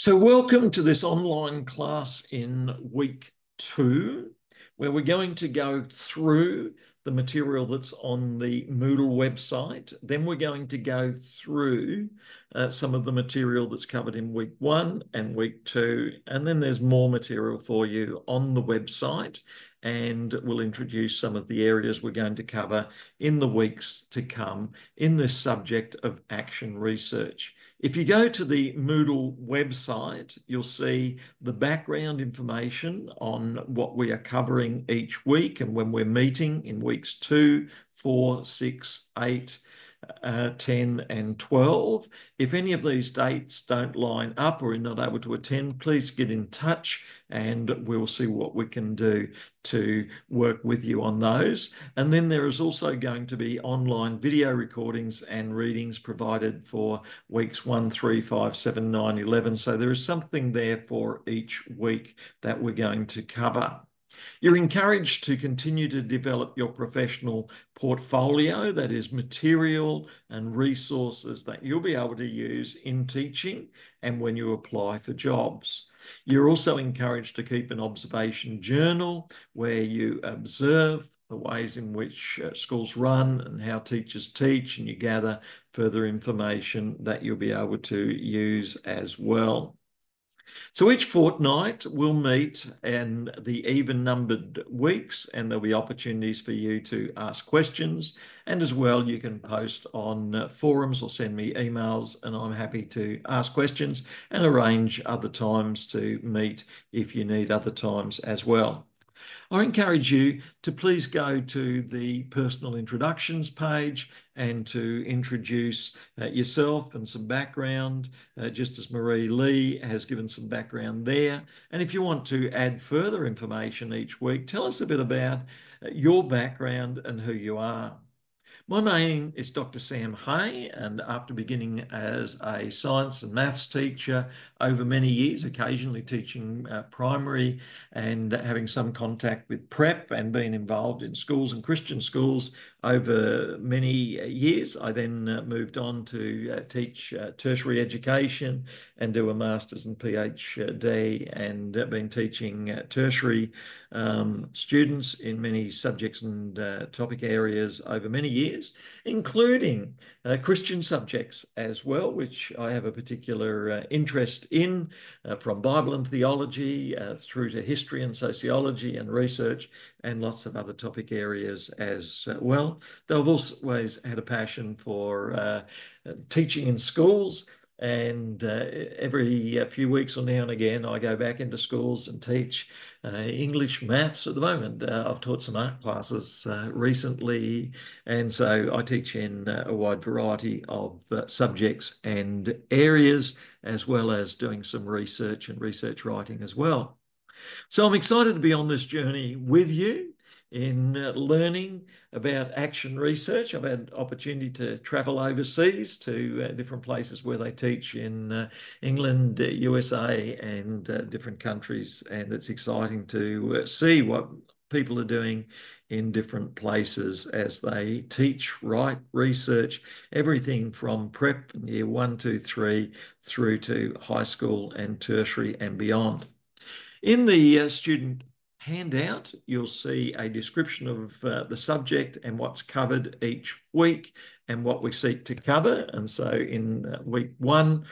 So welcome to this online class in week 2, where we're going to go through the material that's on the Moodle website. Then we're going to go through some of the material that's covered in week 1 and week 2. And then there's more material for you on the website. And we'll introduce some of the areas we're going to cover in the weeks to come in this subject of action research. If you go to the Moodle website, you'll see the background information on what we are covering each week and when we're meeting in weeks 2, 4, 6, 8, 10 and 12. If any of these dates don't line up or you're not able to attend, please get in touch and we'll see what we can do to work with you on those. And then there is also going to be online video recordings and readings provided for weeks 1, 3, 5, 7, 9, 11. So there is something there for each week that we're going to cover. You're encouraged to continue to develop your professional portfolio, that is material and resources that you'll be able to use in teaching and when you apply for jobs. You're also encouraged to keep an observation journal where you observe the ways in which schools run and how teachers teach, and you gather further information that you'll be able to use as well. So each fortnight we'll meet in the even-numbered weeks, and there'll be opportunities for you to ask questions. And as well, you can post on forums or send me emails, and I'm happy to ask questions and arrange other times to meet if you need other times as well. I encourage you to please go to the personal introductions page and to introduce yourself and some background, just as Marie Lee has given some background there. And if you want to add further information each week, tell us a bit about your background and who you are. My name is Dr. Sam Hay, and after beginning as a science and maths teacher over many years, occasionally teaching primary and having some contact with prep and being involved in schools and Christian schools over many years, I then moved on to teach tertiary education and do a master's and PhD, and been teaching tertiary students in many subjects and topic areas over many years, including Christian subjects as well, which I have a particular interest in, from Bible and theology through to history and sociology and research, and lots of other topic areas as well. Though I've always had a passion for teaching in schools, and every few weeks or now and again, I go back into schools and teach English, maths at the moment. I've taught some art classes recently, and so I teach in a wide variety of subjects and areas, as well as doing some research and research writing as well. So I'm excited to be on this journey with you in learning about action research. I've had opportunity to travel overseas to different places where they teach in England, USA, and different countries. And it's exciting to see what people are doing in different places as they teach, write, research, everything from prep in year 1, 2, 3 through to high school and tertiary and beyond. In the student handout, you'll see a description of the subject and what's covered each week and what we seek to cover. And so in week 1,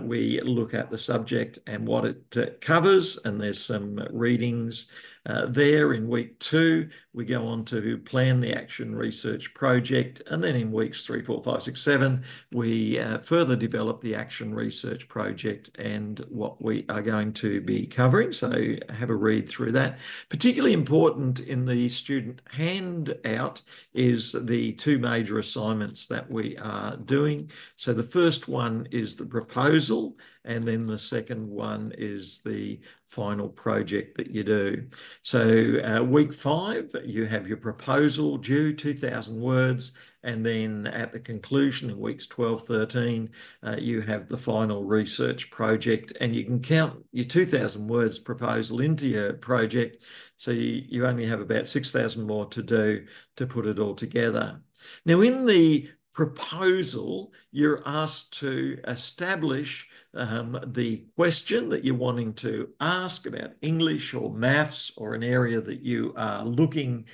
we look at the subject and what it covers, and there's some readings there. In week 2, we go on to plan the action research project. And then in weeks 3, 4, 5, 6, 7, we further develop the action research project and what we are going to be covering. So have a read through that. Particularly important in the student handout is the 2 major assignments that we are doing. So the first one is the proposal, and then the second one is the final project that you do. So week 5, you have your proposal due, 2,000 words, and then at the conclusion in weeks 12, 13, you have the final research project, and you can count your 2,000 words proposal into your project. So you only have about 6,000 more to do to put it all together. Now, in the proposal, you're asked to establish the question that you're wanting to ask about English or maths or an area that you are looking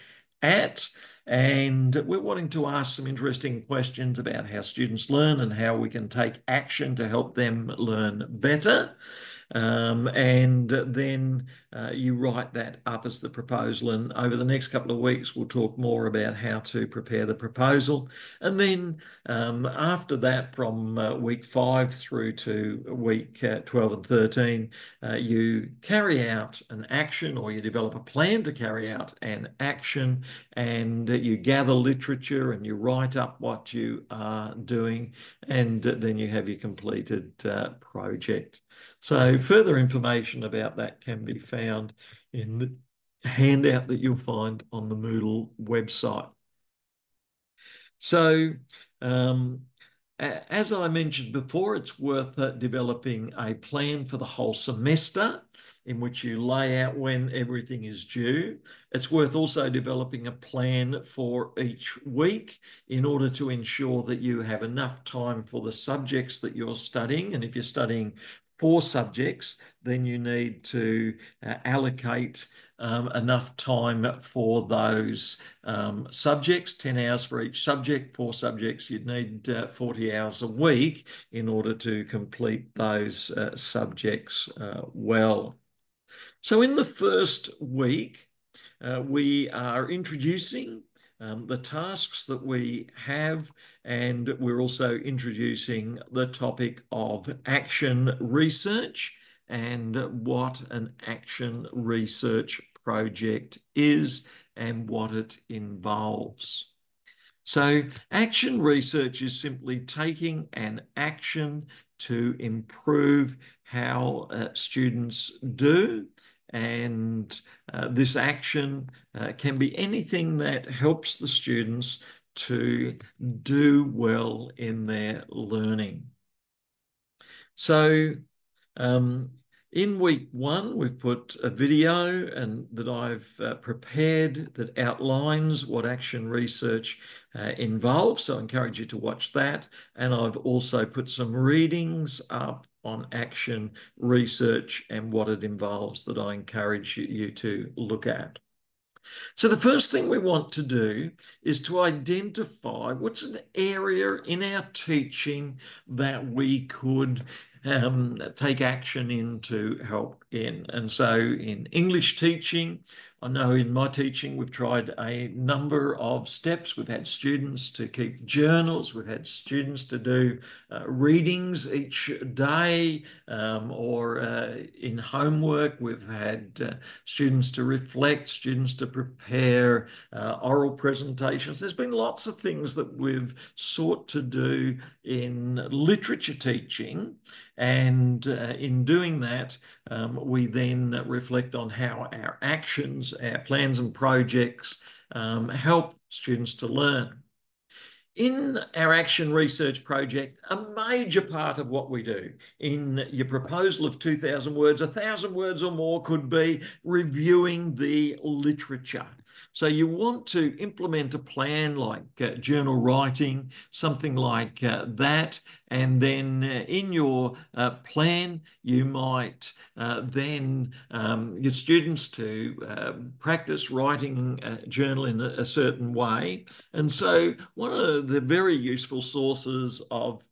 at. And we're wanting to ask some interesting questions about how students learn and how we can take action to help them learn better. And then you write that up as the proposal. And over the next couple of weeks, we'll talk more about how to prepare the proposal. And then after that, from week 5 through to week 12 and 13, you carry out an action, or you develop a plan to carry out an action, and you gather literature and you write up what you are doing, and then you have your completed project. So further information about that can be found in the handout that you'll find on the Moodle website. So as I mentioned before, it's worth developing a plan for the whole semester in which you lay out when everything is due. It's worth also developing a plan for each week in order to ensure that you have enough time for the subjects that you're studying. And if you're studying 4 subjects, then you need to allocate enough time for those subjects, 10 hours for each subject. 4 subjects, you'd need 40 hours a week in order to complete those subjects well. So in the first week, we are introducing the tasks that we have, and we're also introducing the topic of action research and what an action research project is and what it involves. So action research is simply taking an action to improve how students do. And this action can be anything that helps the students to do well in their learning. So in week 1, we've put a video that I've prepared that outlines what action research involves. So I encourage you to watch that. And I've also put some readings up on action research and what it involves that I encourage you to look at. So the first thing we want to do is to identify what's an area in our teaching that we could take action in to help in. And so in English teaching, I know in my teaching, we've tried a number of steps. We've had students to keep journals. We've had students to do readings each day, or in homework, we've had students to reflect, students to prepare oral presentations. There's been lots of things that we've sought to do in literature teaching. And in doing that, we then reflect on how our actions, our plans and projects help students to learn. In our action research project, a major part of what we do in your proposal of 2,000 words, 1,000 words or more, could be reviewing the literature. So you want to implement a plan like journal writing, something like that. And then in your plan, you might then get students to practice writing a journal in a certain way. And so one of the very useful sources of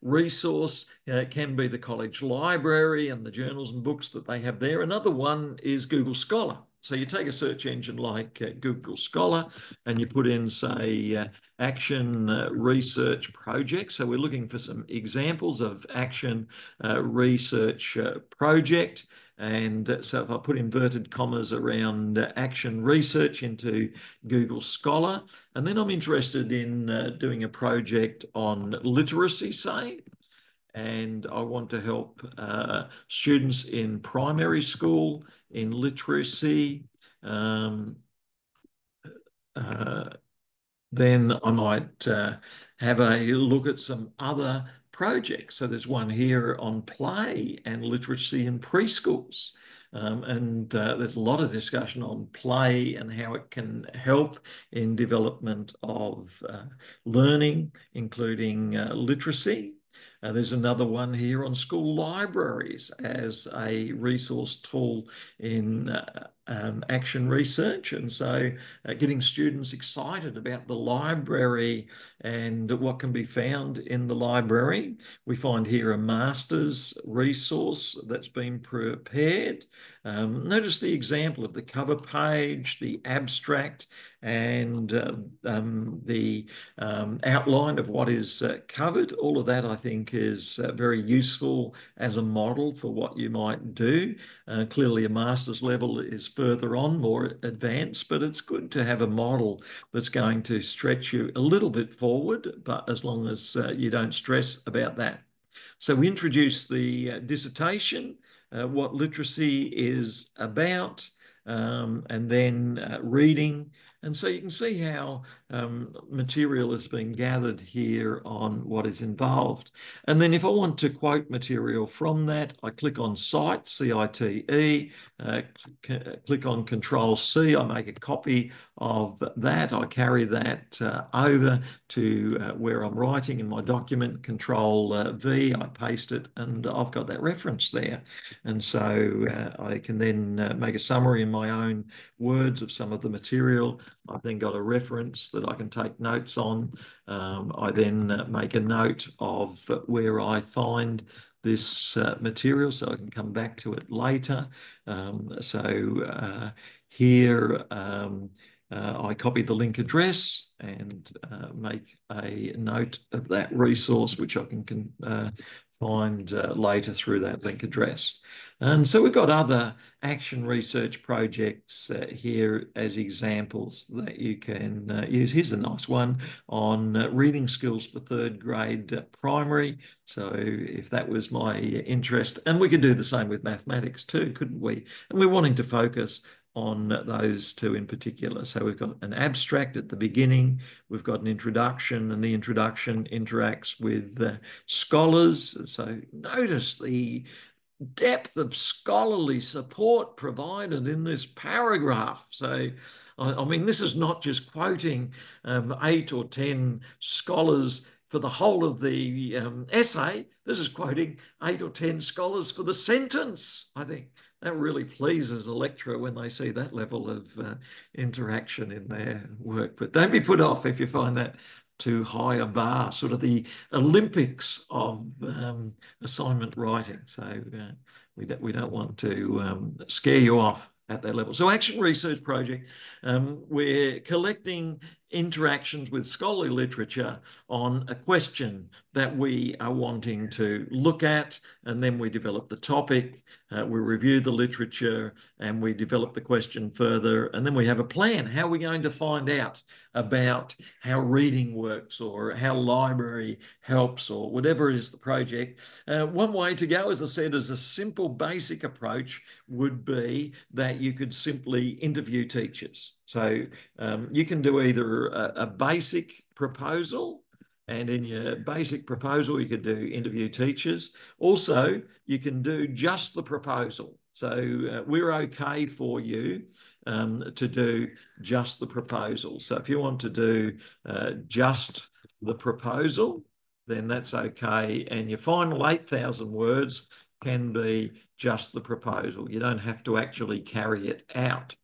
resource can be the college library and the journals and books that they have there. Another one is Google Scholar. So you take a search engine like Google Scholar and you put in, say, action research project. So we're looking for some examples of action research project. And so if I put inverted commas around action research into Google Scholar, and then I'm interested in doing a project on literacy, say, and I want to help students in primary school in literacy, then I might have a look at some other projects. So there's one here on play and literacy in preschools. There's a lot of discussion on play and how it can help in development of learning, including literacy. There's another one here on school libraries as a resource tool in action research. And so getting students excited about the library and what can be found in the library. We find here a master's resource that's been prepared. Notice the example of the cover page, the abstract, and the outline of what is covered. All of that, I think, is very useful as a model for what you might do. Clearly, a master's level is further on, more advanced, but it's good to have a model that's going to stretch you a little bit forward, but as long as you don't stress about that. So we introduce the dissertation, what literacy is about, and then reading. And so you can see how material has been gathered here on what is involved. And then if I want to quote material from that, I click on Cite, C-I-T-E, click on Control-C, I make a copy of that. I carry that over to where I'm writing in my document, Control-V, I paste it, and I've got that reference there. And so I can then make a summary in my own words of some of the material. I've then got a reference that I can take notes on. I then make a note of where I find this material so I can come back to it later. Here I copy the link address and make a note of that resource, which I can find later through that link address. And so we've got other action research projects here as examples that you can use. Here's a nice one on reading skills for third grade primary. So if that was my interest, and we could do the same with mathematics too, couldn't we? And we're wanting to focus on those two in particular. So we've got an abstract at the beginning, we've got an introduction, and the introduction interacts with scholars. So notice the depth of scholarly support provided in this paragraph. So, I mean, this is not just quoting 8 or 10 scholars for the whole of the essay. This is quoting 8 or 10 scholars for the sentence. I think that really pleases a lecturer when they see that level of interaction in their work. But don't be put off if you find that too high a bar, sort of the Olympics of assignment writing. So we don't want to scare you off at that level. So Action Research Project, we're collecting interactions with scholarly literature on a question that we are wanting to look at, and then we develop the topic, we review the literature, and we develop the question further, and then we have a plan. How are we going to find out about how reading works or how library helps or whatever is the project? One way to go, as I said, as a simple basic approach would be that you could simply interview teachers. So you can do either a basic proposal, and in your basic proposal, you could do interview teachers. Also, you can do just the proposal. So we're okay for you to do just the proposal. So if you want to do just the proposal, then that's okay. And your final 8,000 words can be just the proposal. You don't have to actually carry it out.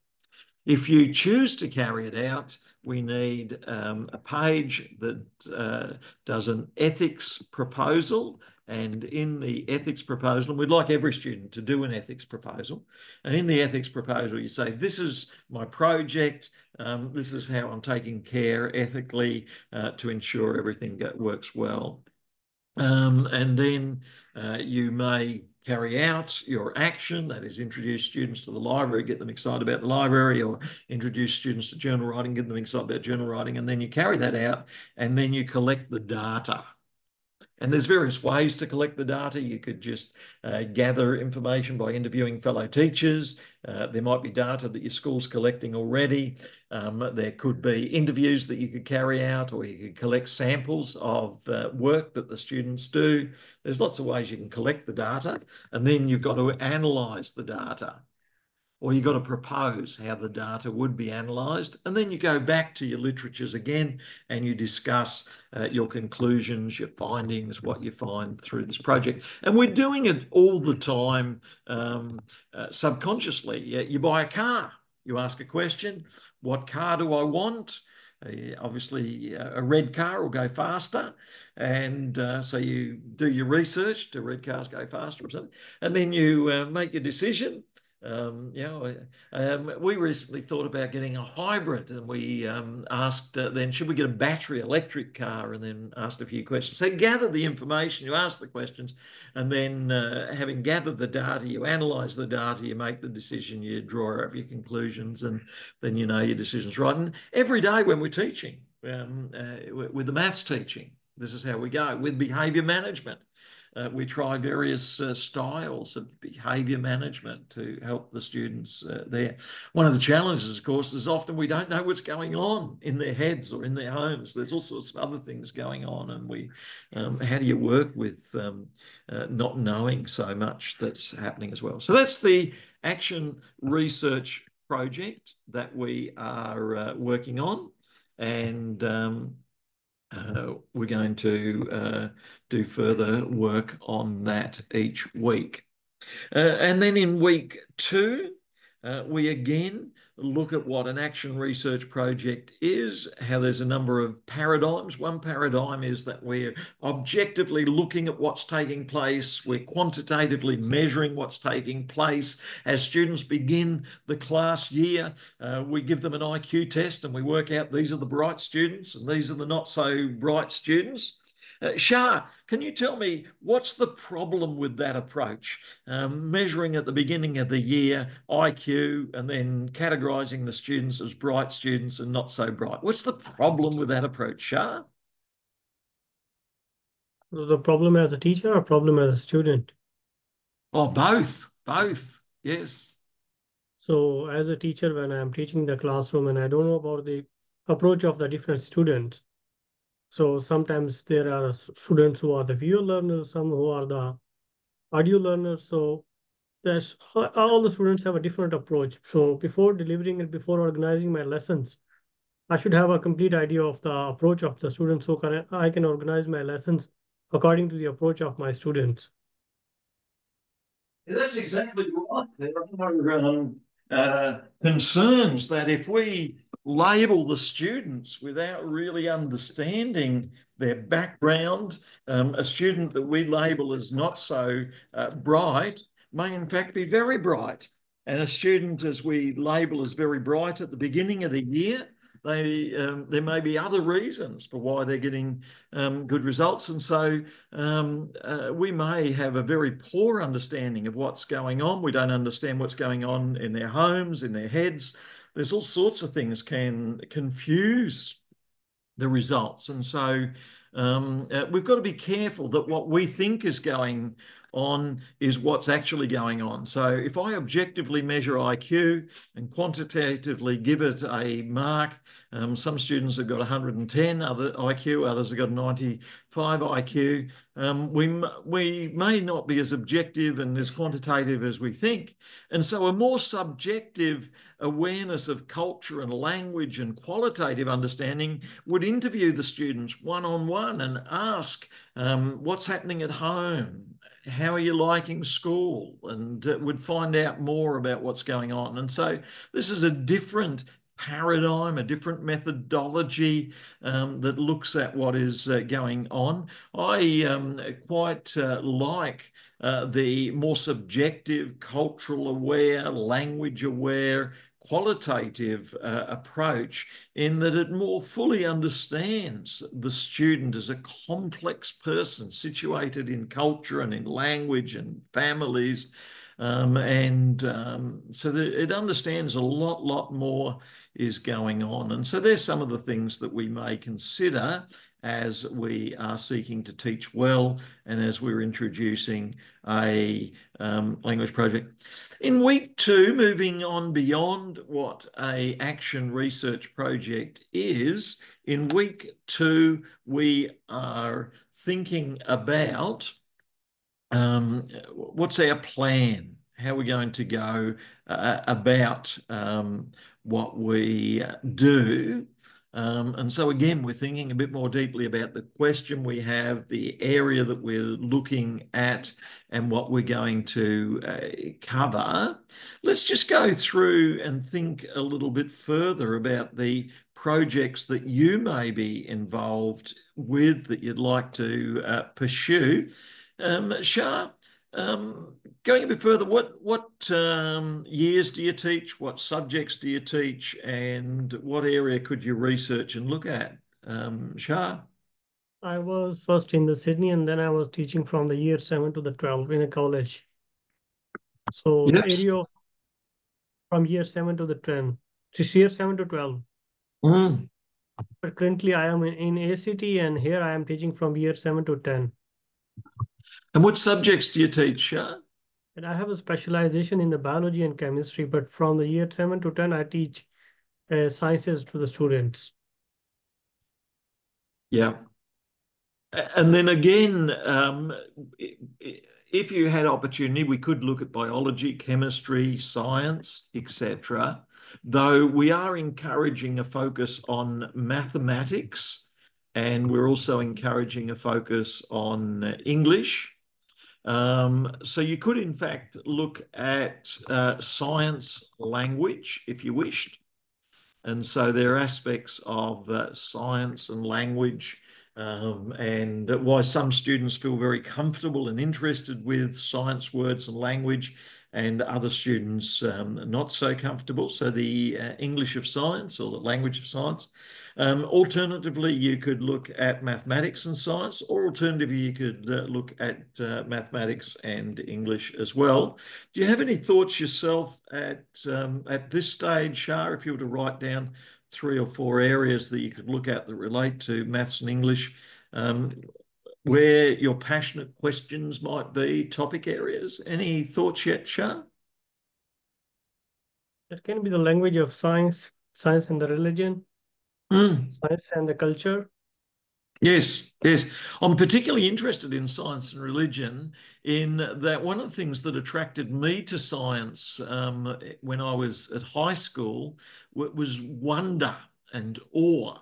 If you choose to carry it out, we need a page that does an ethics proposal. And in the ethics proposal, and we'd like every student to do an ethics proposal. And in the ethics proposal, you say, this is my project. This is how I'm taking care ethically to ensure everything works well. And then you may carry out your action, that is introduce students to the library, get them excited about the library, or introduce students to journal writing, get them excited about journal writing, and then you carry that out, and then you collect the data. And there's various ways to collect the data. You could just gather information by interviewing fellow teachers. There might be data that your school's collecting already. There could be interviews that you could carry out, or you could collect samples of work that the students do. There's lots of ways you can collect the data, and then you've got to analyse the data, or you've got to propose how the data would be analysed. And then you go back to your literatures again and you discuss your conclusions, your findings, what you find through this project. And we're doing it all the time subconsciously. You buy a car, you ask a question, what car do I want? Obviously, a red car will go faster. And so you do your research, do red cars go faster or something? And then you make your decision. We recently thought about getting a hybrid, and we asked then, should we get a battery electric car, and then asked a few questions. So gather the information, you ask the questions, and then having gathered the data, you analyse the data, you make the decision, you draw up your conclusions, and then you know your decision's right. And every day when we're teaching, with the maths teaching, this is how we go. With behaviour management, we try various styles of behaviour management to help the students there. One of the challenges, of course, is often we don't know what's going on in their heads or in their homes. There's all sorts of other things going on, and how do you work with not knowing so much that's happening as well? So that's the Action Research project that we are working on, and we're going to do further work on that each week. And then in week 2, we again look at what an action research project is, how there's a number of paradigms. One paradigm is that we're objectively looking at what's taking place. We're quantitatively measuring what's taking place. As students begin the class year, we give them an IQ test and we work out these are the bright students and these are the not so bright students. Shah, can you tell me what's the problem with that approach? Measuring at the beginning of the year IQ and then categorising the students as bright students and not so bright. What's the problem with that approach, Shah? The problem as a teacher or problem as a student? Oh, both, yes. So as a teacher, when I'm teaching the classroom and I don't know about the approach of the different students, so sometimes there are students who are the visual learners, some who are the audio learners. So that's all the students have a different approach. So before delivering and before organizing my lessons, I should have a complete idea of the approach of the students so I can organize my lessons according to the approach of my students. That's exactly right. There are concerns that if we label the students without really understanding their background, a student that we label as not so bright may in fact be very bright. And a student as we label as very bright at the beginning of the year, there may be other reasons for why they're getting good results. And so we may have a very poor understanding of what's going on. We don't understand what's going on in their homes, in their heads. There's all sorts of things can confuse the results. And so we've got to be careful that what we think is going on is what's actually going on. So if I objectively measure IQ and quantitatively give it a mark, some students have got 110 other IQ, others have got 95 IQ. We may not be as objective and as quantitative as we think. And so a more subjective awareness of culture and language and qualitative understanding would interview the students one-on-one and ask, what's happening at home? How are you liking school? And would find out more about what's going on. And so this is a different paradigm, a different methodology that looks at what is going on. I quite like the more subjective, cultural aware, language aware, qualitative approach, in that it more fully understands the student as a complex person situated in culture and in language and families. So that it understands a lot more is going on. And so there's some of the things that we may consider as we are seeking to teach well and as we're introducing a language project. In week 2, moving on beyond what a action research project is, in week 2, we are thinking about what's our plan? How we're going to go about what we do. And so again, we're thinking a bit more deeply about the question we have, the area that we're looking at, and what we're going to cover. Let's just go through and think a little bit further about the projects that you may be involved with that you'd like to pursue. Shah, going a bit further, what years do you teach? What subjects do you teach? And what area could you research and look at? Shah? I was first in the Sydney, and then I was teaching from the year 7 to the 12 in a college. So the Yes. area of from year 7 to the 10, just year 7 to 12. Mm. But currently I am in ACT, and here I am teaching from year 7 to 10. And what subjects do you teach, Shah? And I have a specialization in the biology and chemistry, but from the year 7 to 10, I teach sciences to the students. Yeah. And then again, if you had opportunity, we could look at biology, chemistry, science, etc. Though we are encouraging a focus on mathematics, and we're also encouraging a focus on English. So you could, in fact, look at science language if you wished. And so there are aspects of science and language and why some students feel very comfortable and interested with science words and language, and other students not so comfortable. So the English of science or the language of science. Alternatively, you could look at mathematics and science, or alternatively, you could look at mathematics and English as well. Do you have any thoughts yourself at this stage, Shah, if you were to write down 3 or 4 areas that you could look at that relate to maths and English, where your passionate questions might be, topic areas? Any thoughts yet, Shah? It can be the language of science, science and the religion, science and the culture. Yes, yes. I'm particularly interested in science and religion in that one of the things that attracted me to science when I was at high school was wonder and awe,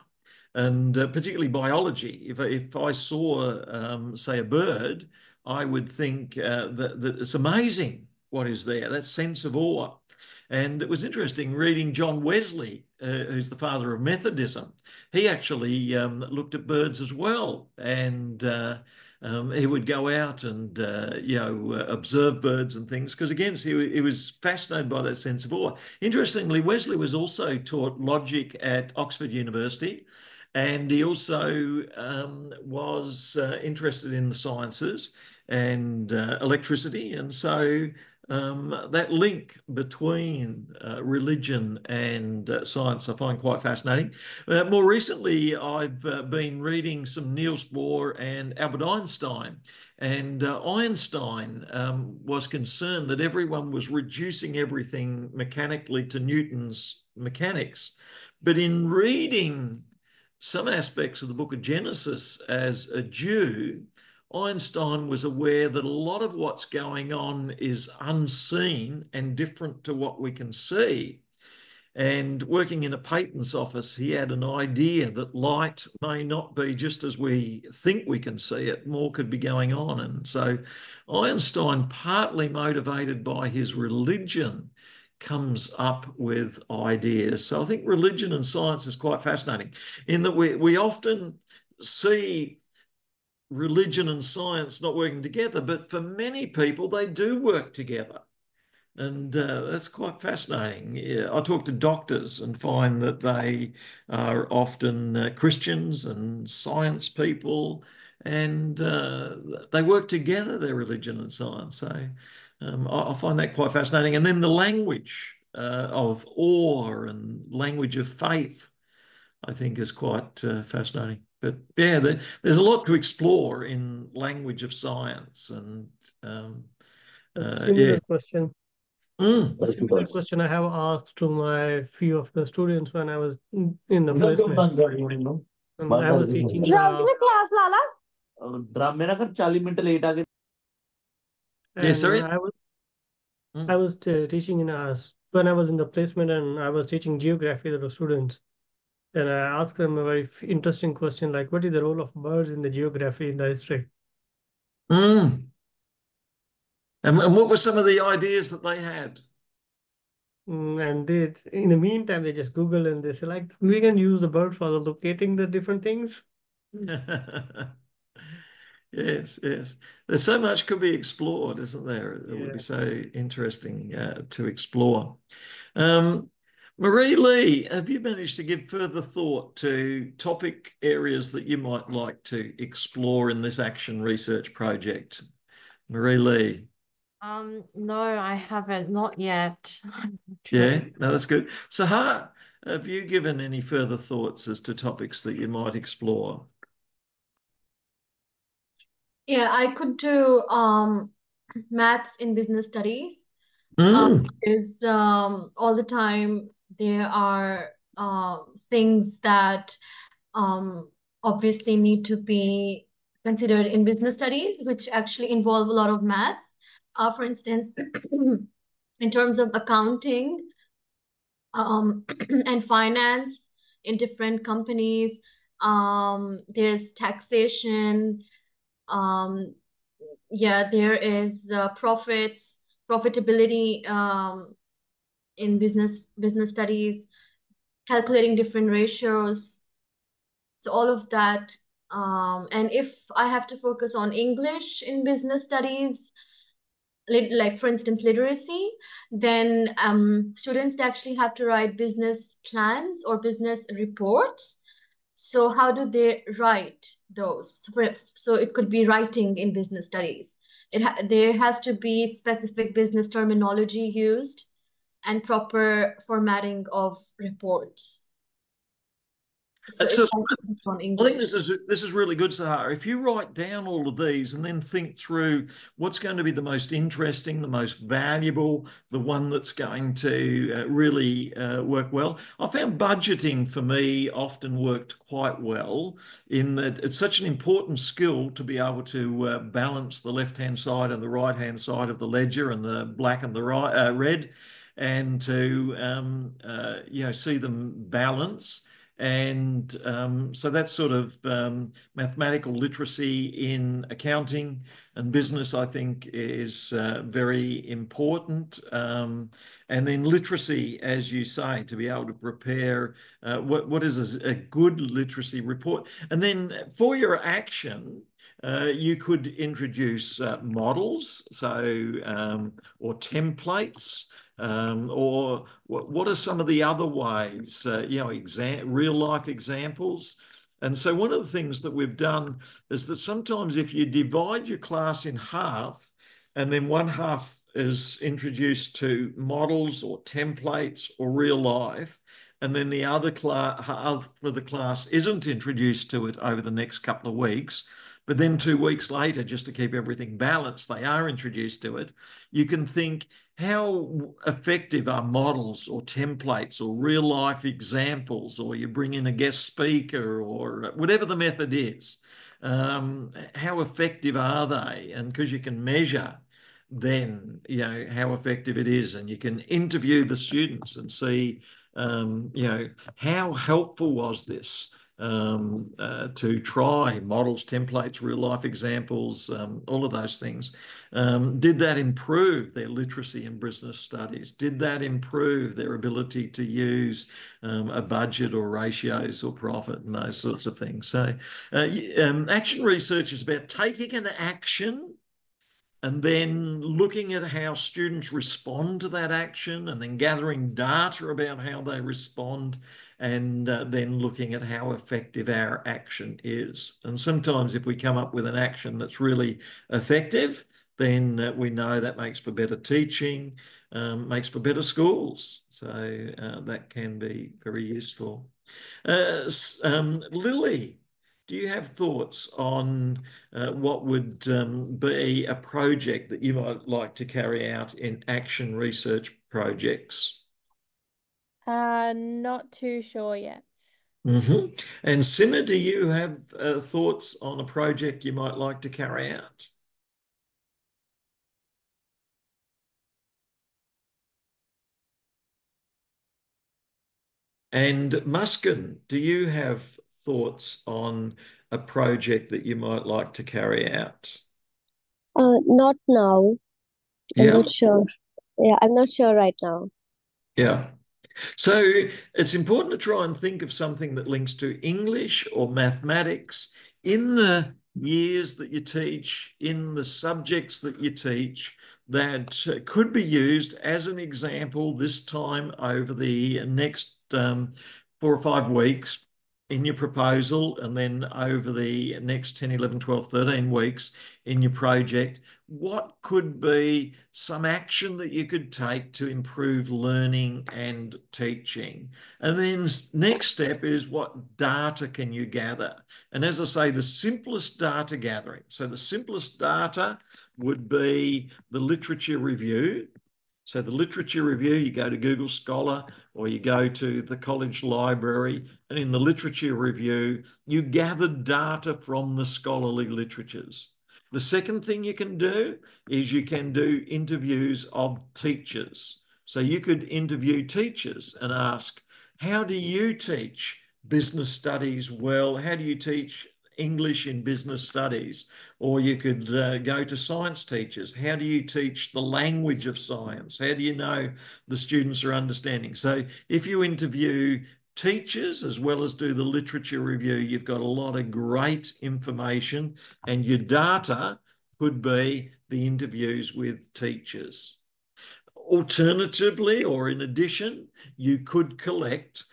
and particularly biology. If I saw, say, a bird, I would think that it's amazing what is there, that sense of awe. And it was interesting reading John Wesley, who's the father of Methodism. He actually looked at birds as well, and he would go out and observe birds and things because again, he was fascinated by that sense of awe. Interestingly, Wesley was also taught logic at Oxford University, and he also was interested in the sciences and electricity, and so that link between religion and science I find quite fascinating. More recently, I've been reading some Niels Bohr and Albert Einstein. And Einstein was concerned that everyone was reducing everything mechanically to Newton's mechanics. But in reading some aspects of the book of Genesis as a Jew, Einstein was aware that a lot of what's going on is unseen and different to what we can see. And working in a patent's office, he had an idea that light may not be just as we think we can see it, more could be going on. And so Einstein, partly motivated by his religion, comes up with ideas. So I think religion and science is quite fascinating in that we often see religion and science not working together, but for many people, they do work together. And that's quite fascinating. Yeah, I talk to doctors and find that they are often Christians and science people, and they work together, their religion and science. So I find that quite fascinating. And then the language of awe and language of faith, I think, is quite fascinating. But yeah, there's a lot to explore in language of science, and A yeah. similar question. A similar question I have asked to my few of the students when I was in the placement. I was teaching मेरा कर 40 minute late आ गए Yeah, and sorry. I was teaching in us when I was in the placement, and I was teaching geography to the students. And I asked them a very interesting question, like, what is the role of birds in the geography in the history? Mm. And what were some of the ideas that they had? And they, in the meantime, they just Google and they say, like, we can use the bird for locating the different things. Yes, yes. There's so much could be explored, isn't there? It would be Yeah. so interesting to explore. Marie Lee, have you managed to give further thought to topic areas that you might like to explore in this action research project? Marie Lee. No, I haven't, not yet. Yeah, no, that's good. Sahar, have you given any further thoughts as to topics that you might explore? Yeah, I could do maths in business studies. Mm. Is all the time there are things that obviously need to be considered in business studies, which actually involve a lot of math. For instance, in terms of accounting and finance in different companies, there's taxation. Yeah, there is profitability in business studies, calculating different ratios. So all of that. And if I have to focus on English in business studies, like for instance literacy, then students actually have to write business plans or business reports. So how do they write those? So it could be writing in business studies. There has to be specific business terminology used and proper formatting of reports. So it's on I think this is really good, Sahar. If you write down all of these and then think through what's going to be the most interesting, the most valuable, the one that's going to really work well. I found budgeting for me often worked quite well in that it's such an important skill to be able to balance the left-hand side and the right-hand side of the ledger and the black and the red, and to see them balance. And so that sort of mathematical literacy in accounting and business, I think, is very important. And then literacy, as you say, to be able to prepare what is a good literacy report. And then for your action, you could introduce models, or templates. Or what are some of the other ways, real life examples? And so one of the things that we've done is that sometimes if you divide your class in half, and then one half is introduced to models or templates or real life, and then the other half of the class isn't introduced to it over the next couple of weeks, but then 2 weeks later, just to keep everything balanced, they are introduced to it. You can think, how effective are models or templates or real life examples, or you bring in a guest speaker or whatever the method is? How effective are they? And because you can measure then, how effective it is, and you can interview the students and see, how helpful was this? To try models, templates, real life examples, all of those things. Did that improve their literacy in business studies? Did that improve their ability to use a budget or ratios or profit and those sorts of things? So action research is about taking an action and then looking at how students respond to that action, and then gathering data about how they respond, and then looking at how effective our action is. And sometimes if we come up with an action that's really effective, then we know that makes for better teaching, makes for better schools. So that can be very useful. Lily, do you have thoughts on what would be a project that you might like to carry out in action research projects? Not too sure yet. Mm-hmm. And Simma, do you have thoughts on a project you might like to carry out? And Muskin, do you have thoughts on a project that you might like to carry out? Not now. I'm Yeah, not sure. Yeah, I'm not sure right now. yeah. So it's important to try and think of something that links to English or mathematics in the years that you teach, in the subjects that you teach, that could be used as an example this time over the next 4 or 5 weeks in your proposal, and then over the next 10, 11, 12, 13 weeks in your project. What could be some action that you could take to improve learning and teaching? And then next step is, what data can you gather? And as I say, the simplest data gathering. So the simplest data would be the literature review. So the literature review, you go to Google Scholar or you go to the college library, and in the literature review, you gather data from the scholarly literatures. The second thing you can do is you can do interviews of teachers. So you could interview teachers and ask, how do you teach business studies well? How do you teach English in business studies? Or you could go to science teachers. How do you teach the language of science? How do you know the students are understanding? So if you interview teachers as well as do the literature review, you've got a lot of great information, and your data could be the interviews with teachers. Alternatively, or in addition, you could collect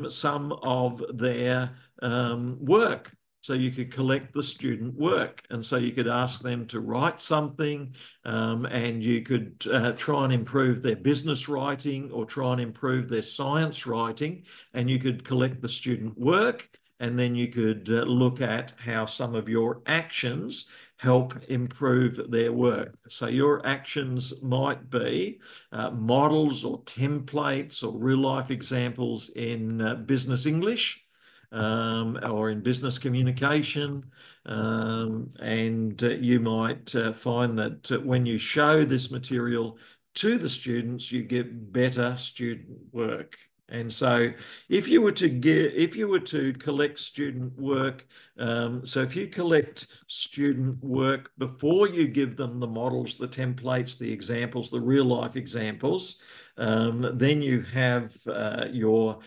some of their work. So you could collect the student work, and so you could ask them to write something, and you could try and improve their business writing or try and improve their science writing, and you could collect the student work, and then you could look at how some of your actions help improve their work. So your actions might be models or templates or real life examples in business English, or in business communication. And you might find that when you show this material to the students, you get better student work. And so if you were to collect student work, so if you collect student work before you give them the models, the templates, the examples, the real life examples, then you have your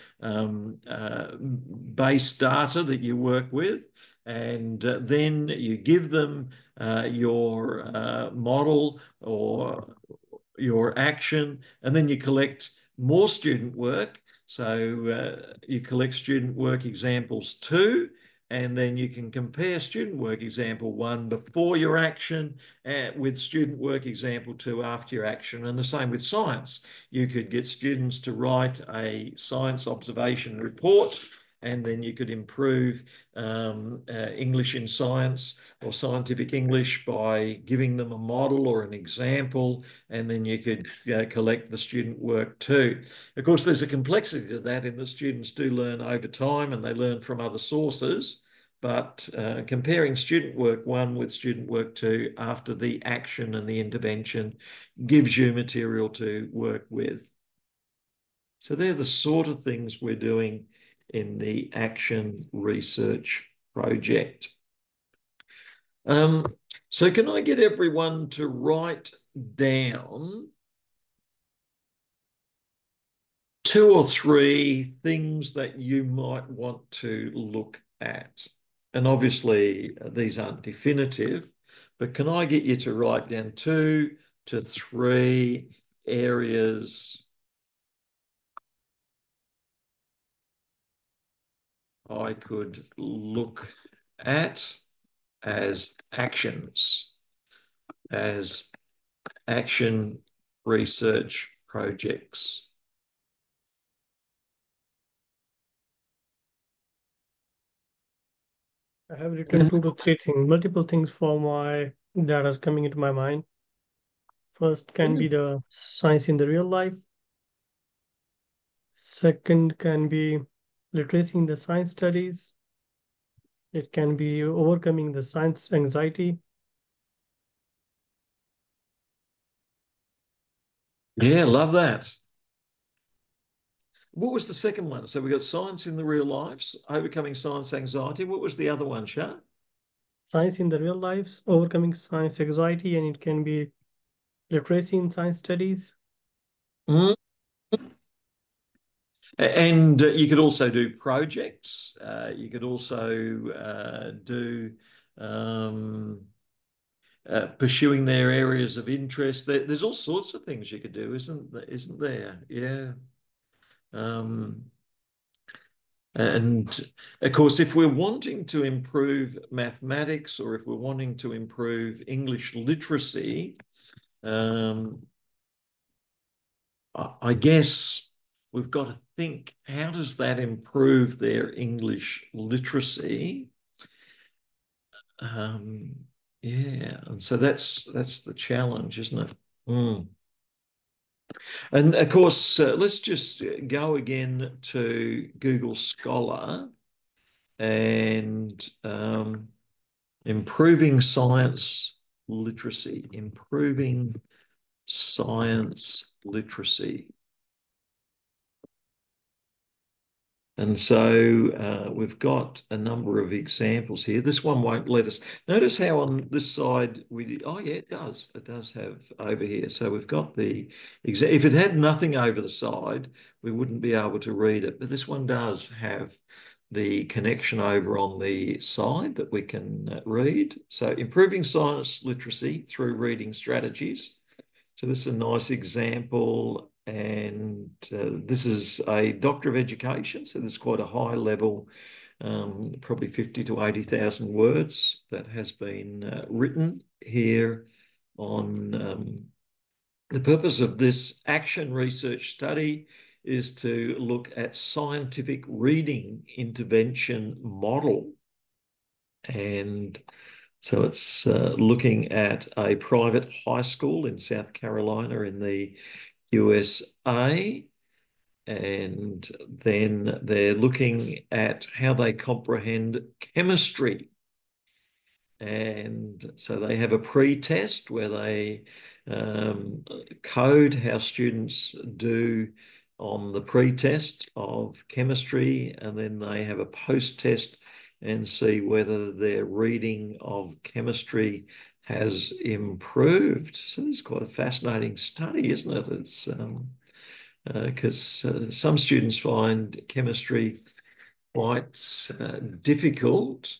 base data that you work with, and then you give them your model or your action, and then you collect more student work. So you collect student work examples 2, and then you can compare student work example 1 before your action with student work example 2 after your action. And the same with science. You could get students to write a science observation report, and then you could improve English in science or scientific English by giving them a model or an example, and then you could collect the student work too. Of course, there's a complexity to that in that students do learn over time and they learn from other sources, but comparing student work 1 with student work 2 after the action and the intervention gives you material to work with. So they're the sort of things we're doing in the Action Research Project. So can I get everyone to write down 2 or 3 things that you might want to look at? And obviously these aren't definitive, but can I get you to write down 2 to 3 areas I could look at as actions, as action research projects? I have written 2 to 3 things, multiple things for my that is coming into my mind. First can be the science in the real life. Second can be literacy in the science studies. It can be overcoming the science anxiety. Yeah, love that. What was the second one? So we got science in the real lives, overcoming science anxiety. What was the other one, Shah? Science in the real lives, overcoming science anxiety, and it can be literacy in science studies. Mm. And you could also do projects. You could also do pursuing their areas of interest. There's all sorts of things you could do, isn't there? Yeah. And of course, if we're wanting to improve mathematics or if we're wanting to improve English literacy, I guess we've got to think, how does that improve their English literacy? Yeah, and so that's the challenge, isn't it? Mm. And of course, let's just go again to Google Scholar and improving science literacy, improving science literacy. And so we've got a number of examples here. This one won't let us. Notice how on this side oh yeah, it does. It does have over here. So we've got the, if it had nothing over the side, we wouldn't be able to read it. But this one does have the connection over on the side that we can read. So improving science literacy through reading strategies. So this is a nice example, and this is a Doctor of Education, so there's quite a high level, probably 50 to 80,000 words that has been written here on the purpose of this action research study is to look at scientific reading intervention model. And so it's looking at a private high school in South Carolina in the USA. And then they're looking at how they comprehend chemistry. And so they have a pre-test where they code how students do on the pre-test of chemistry, and then they have a post-test and see whether their reading of chemistry has improved. So it's quite a fascinating study, isn't it? It's because some students find chemistry quite difficult.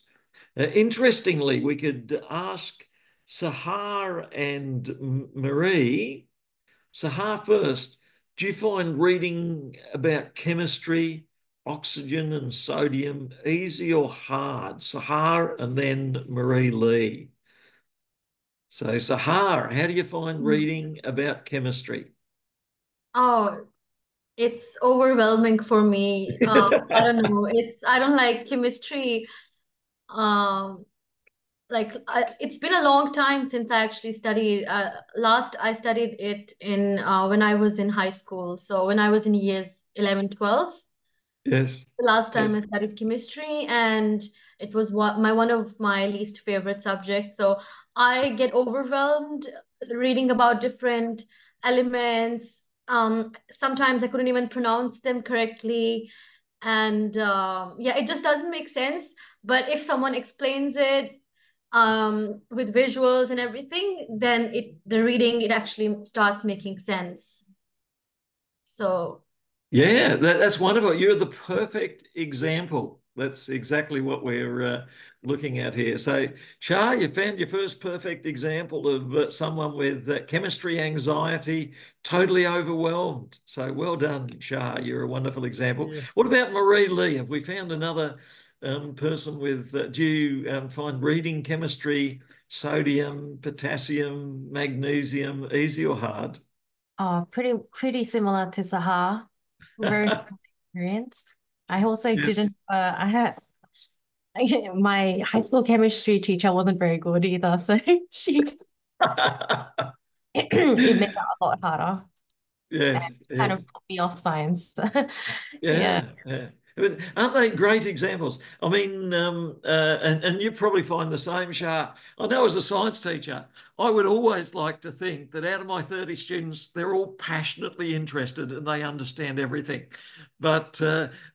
Interestingly, we could ask Sahar and Marie. Sahar first, do you find reading about chemistry, oxygen and sodium easy or hard? Sahar and then Marie Lee. So Sahar, how do you find reading about chemistry? Oh, it's overwhelming for me. I don't know. I don't like chemistry. It's been a long time since I actually studied. Last I studied it in when I was in high school. So when I was in years 11, 12. Yes. The last time Yes. I studied chemistry, and it was one of my least favorite subjects. So I get overwhelmed reading about different elements. Sometimes I couldn't even pronounce them correctly, and yeah, it just doesn't make sense. But if someone explains it with visuals and everything, then the reading it actually starts making sense. So Yeah, that's wonderful. You're the perfect example. That's exactly what we're looking at here. So, Shah, you found your first perfect example of someone with chemistry anxiety, totally overwhelmed. So, well done, Shah. You're a wonderful example. Yeah. What about Marie Lee? Have we found another person with, do you find reading chemistry, sodium, potassium, magnesium, easy or hard? Pretty similar to Sahar. Very similar experience. I also Yes. didn't. I had My high school chemistry teacher wasn't very good either, so it made it a lot harder and Yes, kind of yes. put me off science. Yeah. Yeah. Aren't they great examples? I mean, and you probably find the same, Shah. I know as a science teacher, I would always like to think that out of my 30 students, they're all passionately interested and they understand everything. But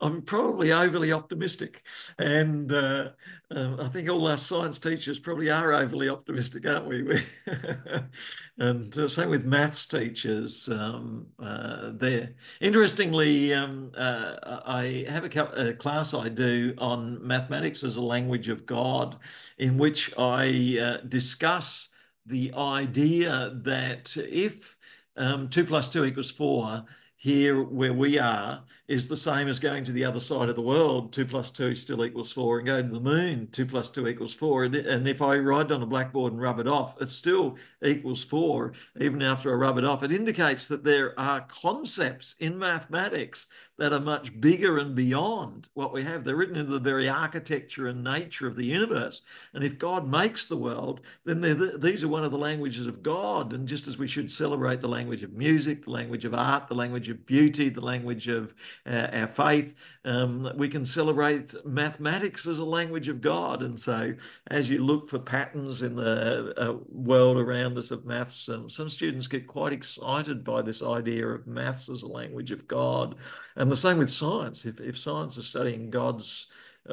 I'm probably overly optimistic. And I think all our science teachers probably are overly optimistic, aren't we? And same with maths teachers there. Interestingly, I have a class I do on mathematics as a language of God, in which I discuss the idea that if 2 + 2 = 4, here where we are is the same as going to the other side of the world. 2 + 2 still equals 4, and go to the moon. 2 + 2 = 4. And if I write on a blackboard and rub it off, it still equals 4, even after I rub it off. It indicates that there are concepts in mathematics that are much bigger and beyond what we have. They're written into the very architecture and nature of the universe. And if God makes the world, then these are one of the languages of God. And just as we should celebrate the language of music, the language of art, the language of beauty, the language of our faith, we can celebrate mathematics as a language of God. And so as you look for patterns in the world around us of maths, some students get quite excited by this idea of maths as a language of God. And the same with science. If science is studying God's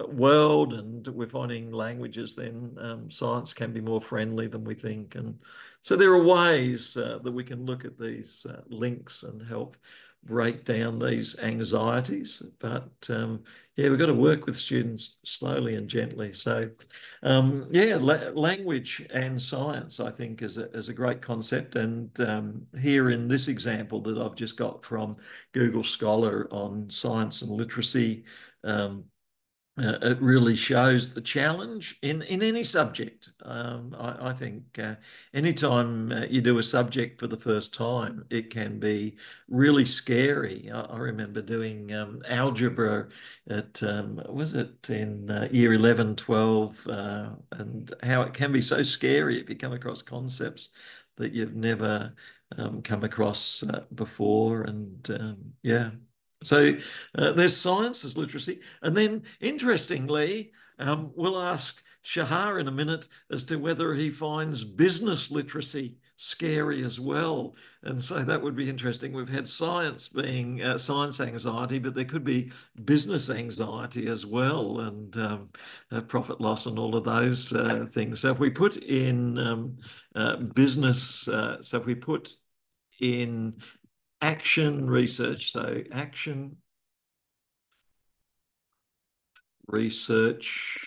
world and we're finding languages, then science can be more friendly than we think. And so there are ways that we can look at these links and help break down these anxieties. But yeah, we've got to work with students slowly and gently. So yeah, language and science, I think, is a great concept. And here in this example that I've just got from Google Scholar on science and literacy, it really shows the challenge in any subject. I think anytime you do a subject for the first time, it can be really scary. I remember doing algebra at, was it in year 11, 12, and how it can be so scary if you come across concepts that you've never come across before. And yeah. So there's science, there's literacy. And then interestingly, we'll ask Shahar in a minute as to whether he finds business literacy scary as well. And so that would be interesting. We've had science being science anxiety, but there could be business anxiety as well, and profit loss and all of those things. So if we put in business, so if we put in action research, so action research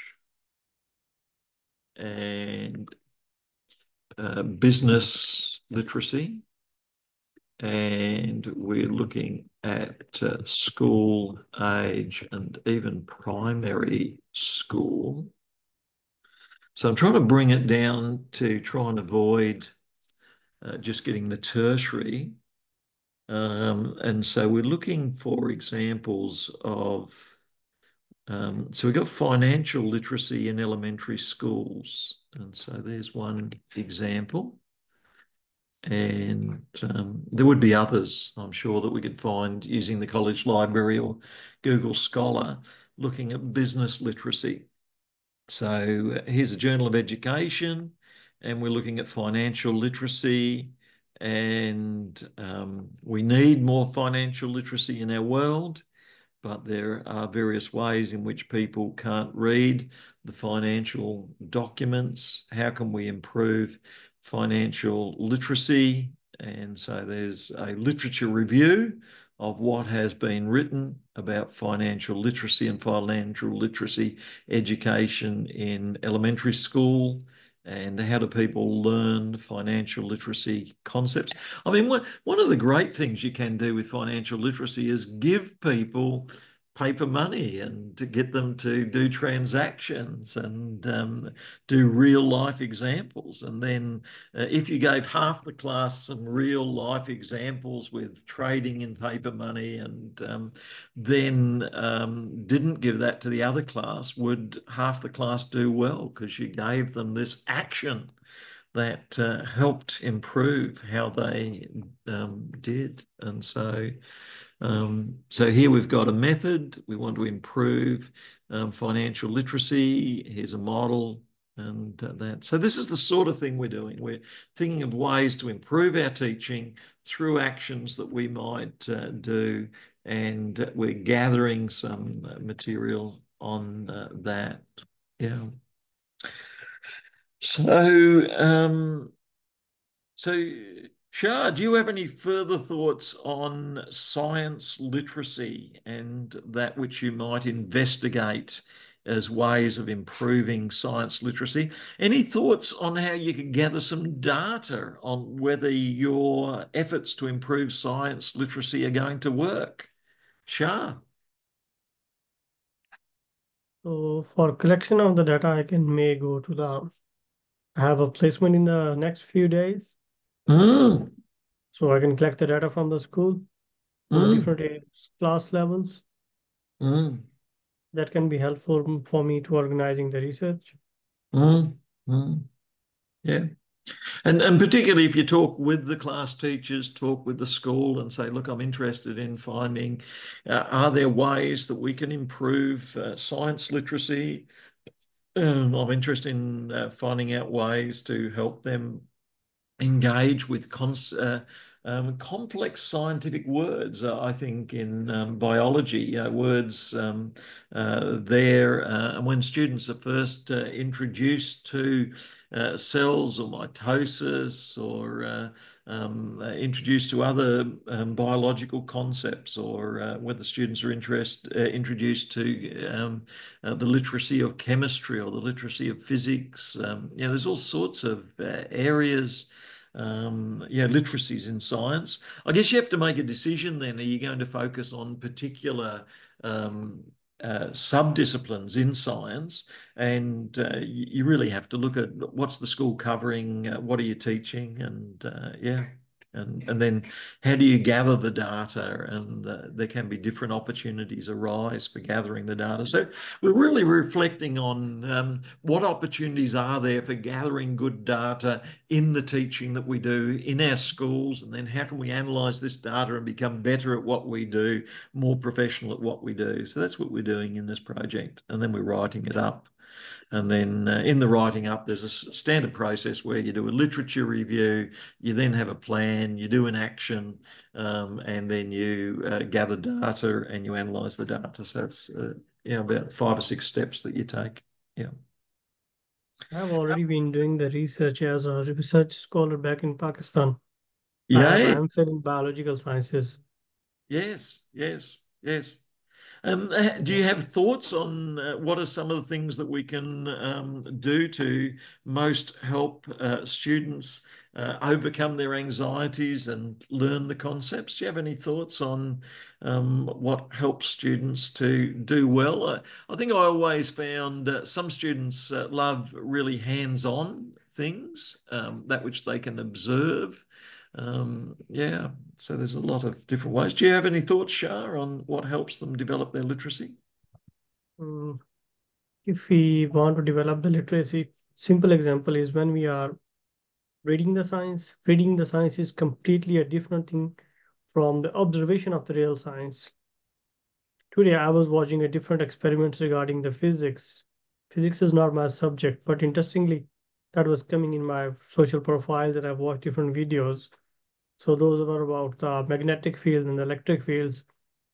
and business literacy, and we're looking at school age and even primary school. So I'm trying to bring it down to try and avoid just getting the tertiary. And so we're looking for examples of, so we've got financial literacy in elementary schools. And so there's one example. And there would be others, I'm sure, that we could find using the college library or Google Scholar, looking at business literacy. So here's a Journal of Education, and we're looking at financial literacy. And we need more financial literacy in our world, but there are various ways in which people can't read the financial documents. How can we improve financial literacy? And so there's a literature review of what has been written about financial literacy and financial literacy education in elementary school, and how do people learn financial literacy concepts. I mean, one of the great things you can do with financial literacy is give people paper money and to get them to do transactions and do real life examples. And then if you gave half the class some real life examples with trading in paper money and then didn't give that to the other class, would half the class do well because you gave them this action that helped improve how they did. And so here we've got a method. We want to improve financial literacy. Here's a model and that. So this is the sort of thing we're doing. We're thinking of ways to improve our teaching through actions that we might do, and we're gathering some material on that. Yeah. So, Shah, do you have any further thoughts on science literacy and that which you might investigate as ways of improving science literacy? Any thoughts on how you could gather some data on whether your efforts to improve science literacy are going to work? Shah? So for collection of the data, I may go to I have a placement in the next few days. So I can collect the data from the school for the different class levels. That can be helpful for me to organizing the research. Yeah. And particularly if you talk with the class teachers, talk with the school and say, look, I'm interested in finding, are there ways that we can improve science literacy? I'm interested in finding out ways to help them engage with complex scientific words. I think in biology, words there, and when students are first introduced to cells or mitosis or introduced to other biological concepts, or whether students are introduced to the literacy of chemistry or the literacy of physics. There's all sorts of areas, literacies in science. I guess you have to make a decision then. Are you going to focus on particular subdisciplines in science? And you really have to look at what's the school covering, what are you teaching, and and then how do you gather the data? And there can be different opportunities arise for gathering the data. So we're really reflecting on what opportunities are there for gathering good data in the teaching that we do in our schools, and then how can we analyse this data and become better at what we do, more professional at what we do. So that's what we're doing in this project, and then we're writing it up. And then in the writing up, there's a standard process where you do a literature review, you then have a plan, you do an action, and then you gather data and you analyse the data. So it's about 5 or 6 steps that you take. Yeah. I've already been doing the research as a research scholar back in Pakistan. Yeah. I have MPhil in biological sciences. Yes. Do you have thoughts on what are some of the things that we can do to most help students overcome their anxieties and learn the concepts? Do you have any thoughts on what helps students to do well? I think I always found some students love really hands-on things, that which they can observe. So there's a lot of different ways. Do you have any thoughts, Shah, on what helps them develop their literacy? If we want to develop the literacy, simple example is when we are reading the science. Reading the science is completely a different thing from the observation of the real science. Today, I was watching a different experiment regarding the physics. Physics is not my subject, but interestingly, that was coming in my social profiles and I've watched different videos. So those were about the magnetic field and the electric fields.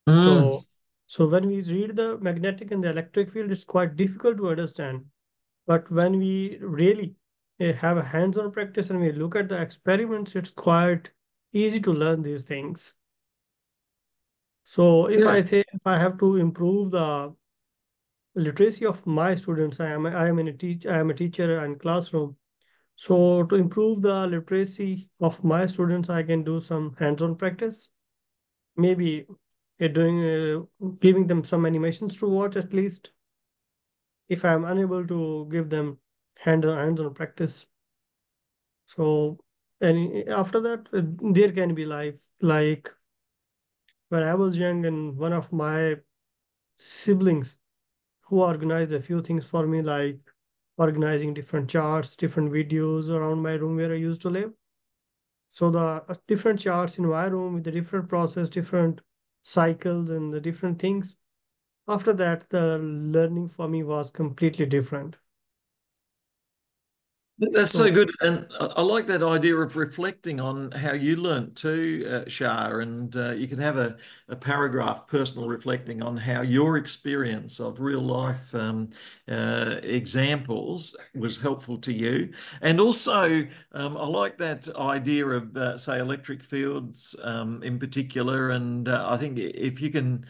So when we read the magnetic and the electric field, it's quite difficult to understand. But when we really have a hands-on practice and we look at the experiments, it's quite easy to learn these things. So if I have to improve the literacy of my students, I am a teacher and classroom. So to improve the literacy of my students, I can do some hands-on practice. Maybe giving them some animations to watch at least. If I'm unable to give them hands-on practice. So, and after that, there can be life. Like when I was young, and one of my siblings who organized a few things for me, like organizing different charts, different videos around my room where I used to live. So the different charts in my room with the different process, different cycles, and the different things. After that, the learning for me was completely different. That's so So good. And I like that idea of reflecting on how you learnt too, Shah. And you can have a paragraph, personal reflecting on how your experience of real life examples was helpful to you. And also, I like that idea of, say, electric fields in particular. And I think if you can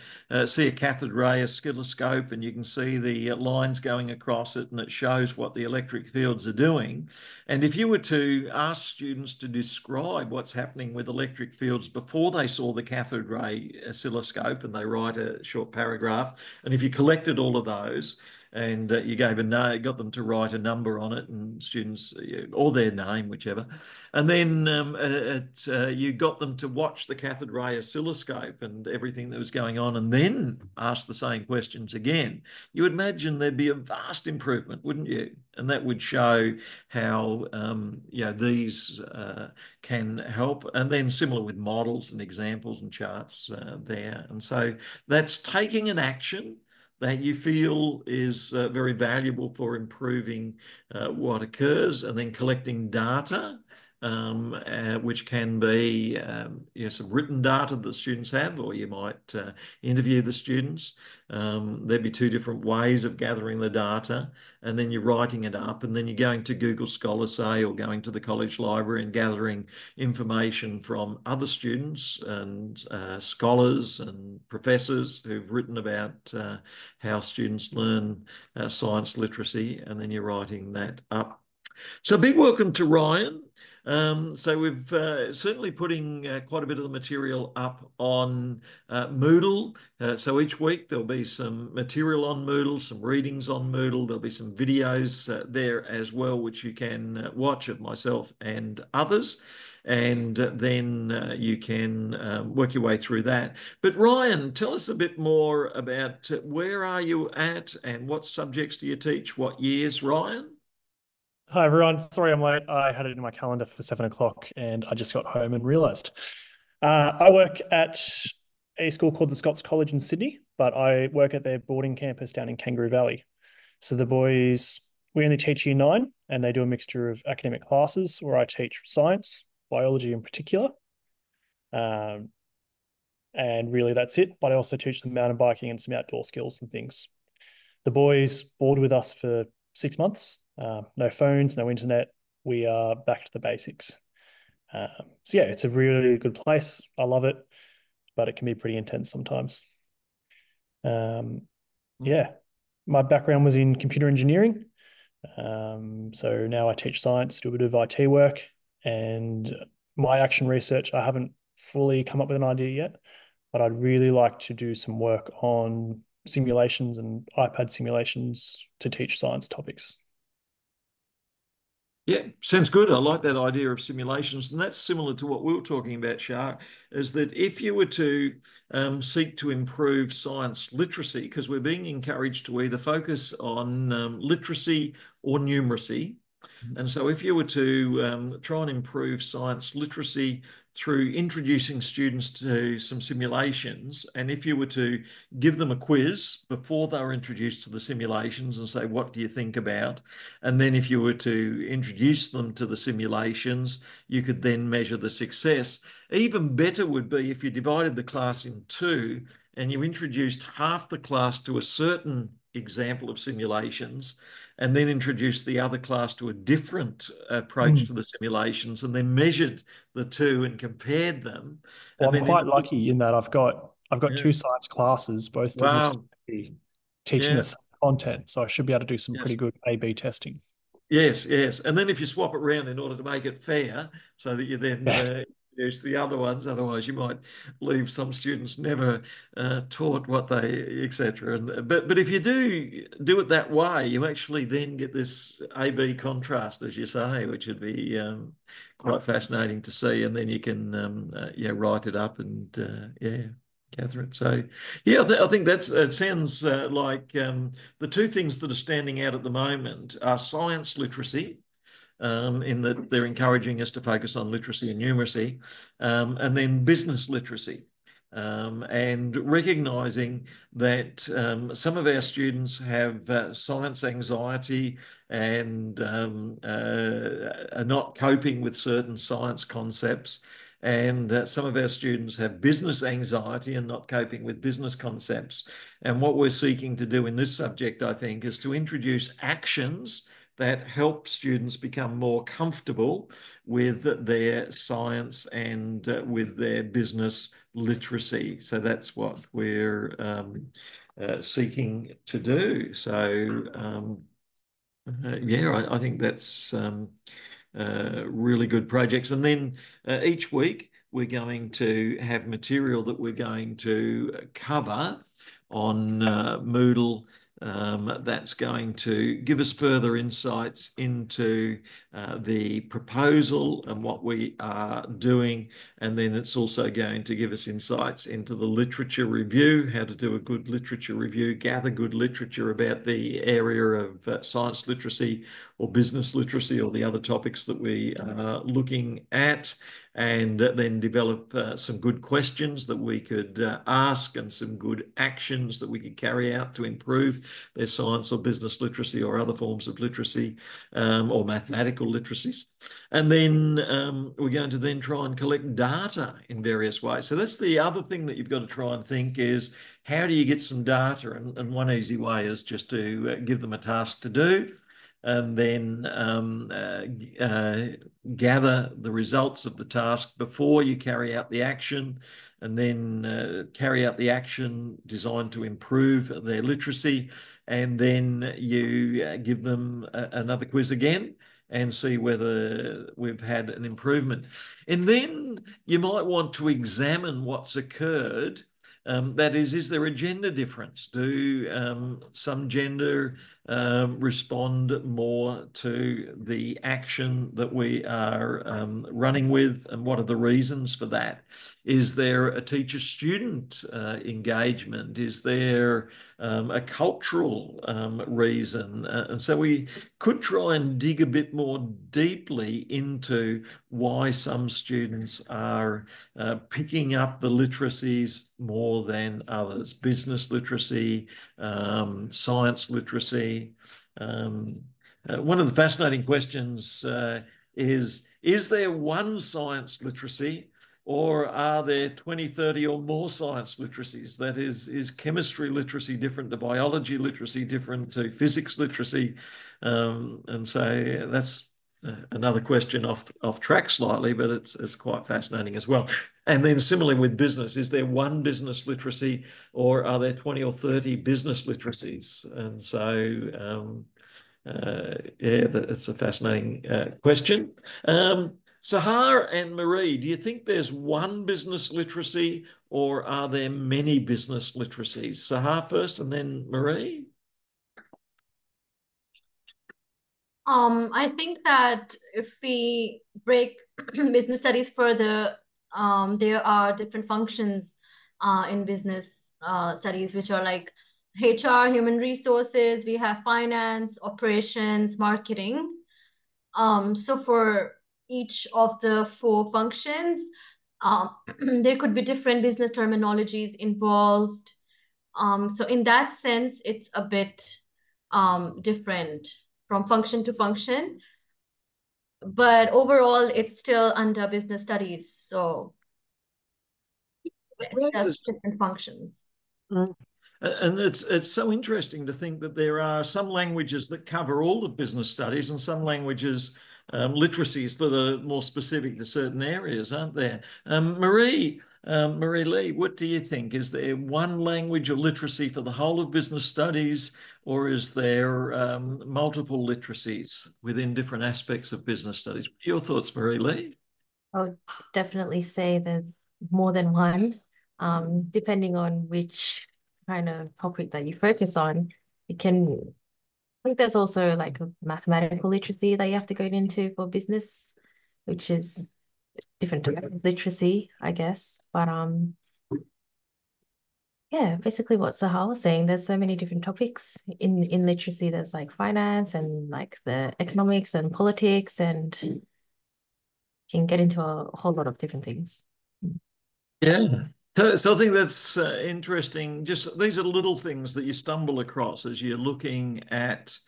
see a cathode ray oscilloscope and you can see the lines going across it and it shows what the electric fields are doing. And if you were to ask students to describe what's happening with electric fields before they saw the cathode ray oscilloscope and they write a short paragraph, and if you collected all of those and you got them to write a number on it and students, or their name, whichever, and then you got them to watch the cathode ray oscilloscope and everything that was going on and then ask the same questions again, you would imagine there'd be a vast improvement, wouldn't you? And that would show how these can help. And then similar with models and examples and charts there. And so that's taking an action that you feel is very valuable for improving what occurs, and then collecting data, which can be some written data that students have, or you might interview the students. There'd be two different ways of gathering the data, and then you're writing it up, and then you're going to Google Scholar, say, or going to the college library and gathering information from other students and scholars and professors who've written about how students learn science literacy, and then you're writing that up. So big welcome to Ryan. So we've certainly putting quite a bit of the material up on Moodle. So each week there'll be some material on Moodle, some readings on Moodle. There'll be some videos there as well, which you can watch of myself and others. And then you can work your way through that. But Ryan, tell us a bit more about where are you at and what subjects do you teach? What years, Ryan? Hi, everyone. Sorry I'm late. I had it in my calendar for 7 o'clock and I just got home and realized. I work at a school called the Scots College in Sydney, but I work at their boarding campus down in Kangaroo Valley. So the boys, we only teach year 9 and they do a mixture of academic classes where I teach science, biology in particular. And really that's it. But I also teach them mountain biking and some outdoor skills and things. The boys board with us for 6 months. No phones, no internet. We are back to the basics. So yeah, it's a really good place. I love it, but it can be pretty intense sometimes. Yeah, my background was in computer engineering. So now I teach science, do a bit of IT work, and my action research, I haven't fully come up with an idea yet, but I'd really like to do some work on simulations and iPad simulations to teach science topics. Yeah, sounds good. I like that idea of simulations. And that's similar to what we were talking about, Shah, is that if you were to seek to improve science literacy, because we're being encouraged to either focus on literacy or numeracy. And so if you were to try and improve science literacy through introducing students to some simulations, and if you were to give them a quiz before they were introduced to the simulations and say, what do you think about? And then if you were to introduce them to the simulations, you could then measure the success. Even better would be if you divided the class in two and you introduced half the class to a certain example of simulations and then introduced the other class to a different approach to the simulations and then measured the two and compared them. Well, and I'm quite lucky in that I've got Yeah. 2 science classes, both doing Wow. teaching Yeah. the same content. So I should be able to do some Yes. pretty good A/B testing. Yes, yes. And then if you swap it around in order to make it fair, so that you then introduce the other ones. Otherwise, you might leave some students never taught what they, etc. And but if you do it that way, you actually then get this A/B contrast, as you say, which would be quite fascinating to see. And then you can write it up and gather it. So yeah, I think it sounds like the two things that are standing out at the moment are science literacy. In that they're encouraging us to focus on literacy and numeracy, and then business literacy. And recognising that some of our students have science anxiety and are not coping with certain science concepts. And some of our students have business anxiety and not coping with business concepts. And what we're seeking to do in this subject, I think, is to introduce actions that help students become more comfortable with their science and with their business literacy. So that's what we're seeking to do. So I think that's really good projects. And then each week we're going to have material that we're going to cover on Moodle that's going to give us further insights into the proposal and what we are doing. And then it's also going to give us insights into the literature review, how to do a good literature review, gather good literature about the area of science literacy or business literacy or the other topics that we are looking at, and then develop some good questions that we could ask and some good actions that we could carry out to improve their science or business literacy or other forms of literacy or mathematical literacies. And then we're going to then try and collect data in various ways. So that's the other thing that you've got to try and think is, how do you get some data? And one easy way is just to give them a task to do, and then gather the results of the task before you carry out the action, and then carry out the action designed to improve their literacy, and then you give them another quiz again and see whether we've had an improvement. And then you might want to examine what's occurred. That is there a gender difference? Do some gender respond more to the action that we are running with, and what are the reasons for that? Is there a teacher-student engagement? Is there a cultural reason? And so we could try and dig a bit more deeply into why some students are picking up the literacies more than others. Business literacy, science literacy. One of the fascinating questions is there one science literacy, or are there 20, 30 or more science literacies? That is chemistry literacy different to biology literacy, different to physics literacy? And so that's another question off track slightly, but it's quite fascinating as well. And then similarly with business, is there one business literacy, or are there 20 or 30 business literacies? And so, that's a fascinating question. Sahar and Marie, do you think there's one business literacy, or are there many business literacies? Sahar first and then Marie. I think that if we break business studies further, there are different functions in business studies, which are like HR, human resources, we have finance, operations, marketing. So for each of the 4 functions, there could be different business terminologies involved. So in that sense, it's a bit different from function to function. But overall, it's still under business studies. So it's just different functions. And it's so interesting to think that there are some languages that cover all of business studies, and some languages, literacies, that are more specific to certain areas, aren't there? Marie Lee, what do you think? Is there one language or literacy for the whole of business studies, or is there multiple literacies within different aspects of business studies? Your thoughts, Marie Lee? I would definitely say there's more than one. Depending on which kind of topic that you focus on, it can, I think there's also like a mathematical literacy that you have to go into for business, which is different type of literacy, I guess. But yeah, basically what Sahar was saying, there's so many different topics in literacy. There's like finance and like the economics and politics, and can get into a whole lot of different things. Yeah. So I think that's interesting. Just these are little things that you stumble across as you're looking at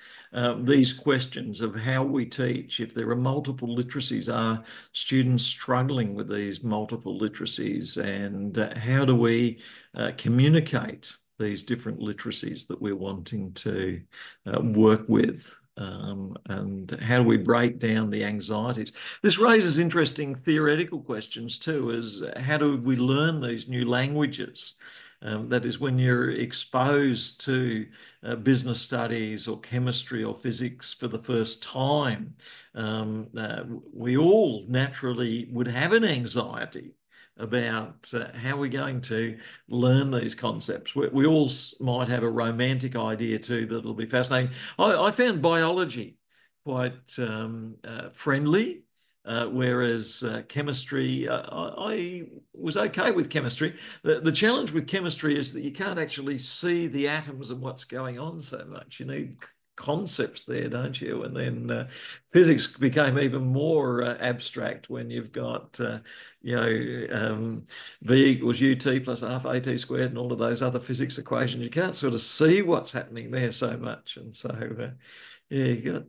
these questions of how we teach. If there are multiple literacies, are students struggling with these multiple literacies? And how do we communicate these different literacies that we're wanting to work with? And how do we break down the anxieties? This raises interesting theoretical questions too, as how do we learn these new languages? That is, when you're exposed to business studies or chemistry or physics for the first time, we all naturally would have an anxiety about how we're going to learn these concepts. We all might have a romantic idea too that'll be fascinating. I found biology quite friendly, whereas chemistry, I was okay with chemistry. The challenge with chemistry is that you can't actually see the atoms and what's going on so much. You need concepts there, don't you? And then physics became even more abstract when you've got, V equals ut plus half at squared and all of those other physics equations. You can't sort of see what's happening there so much. And so, yeah, you got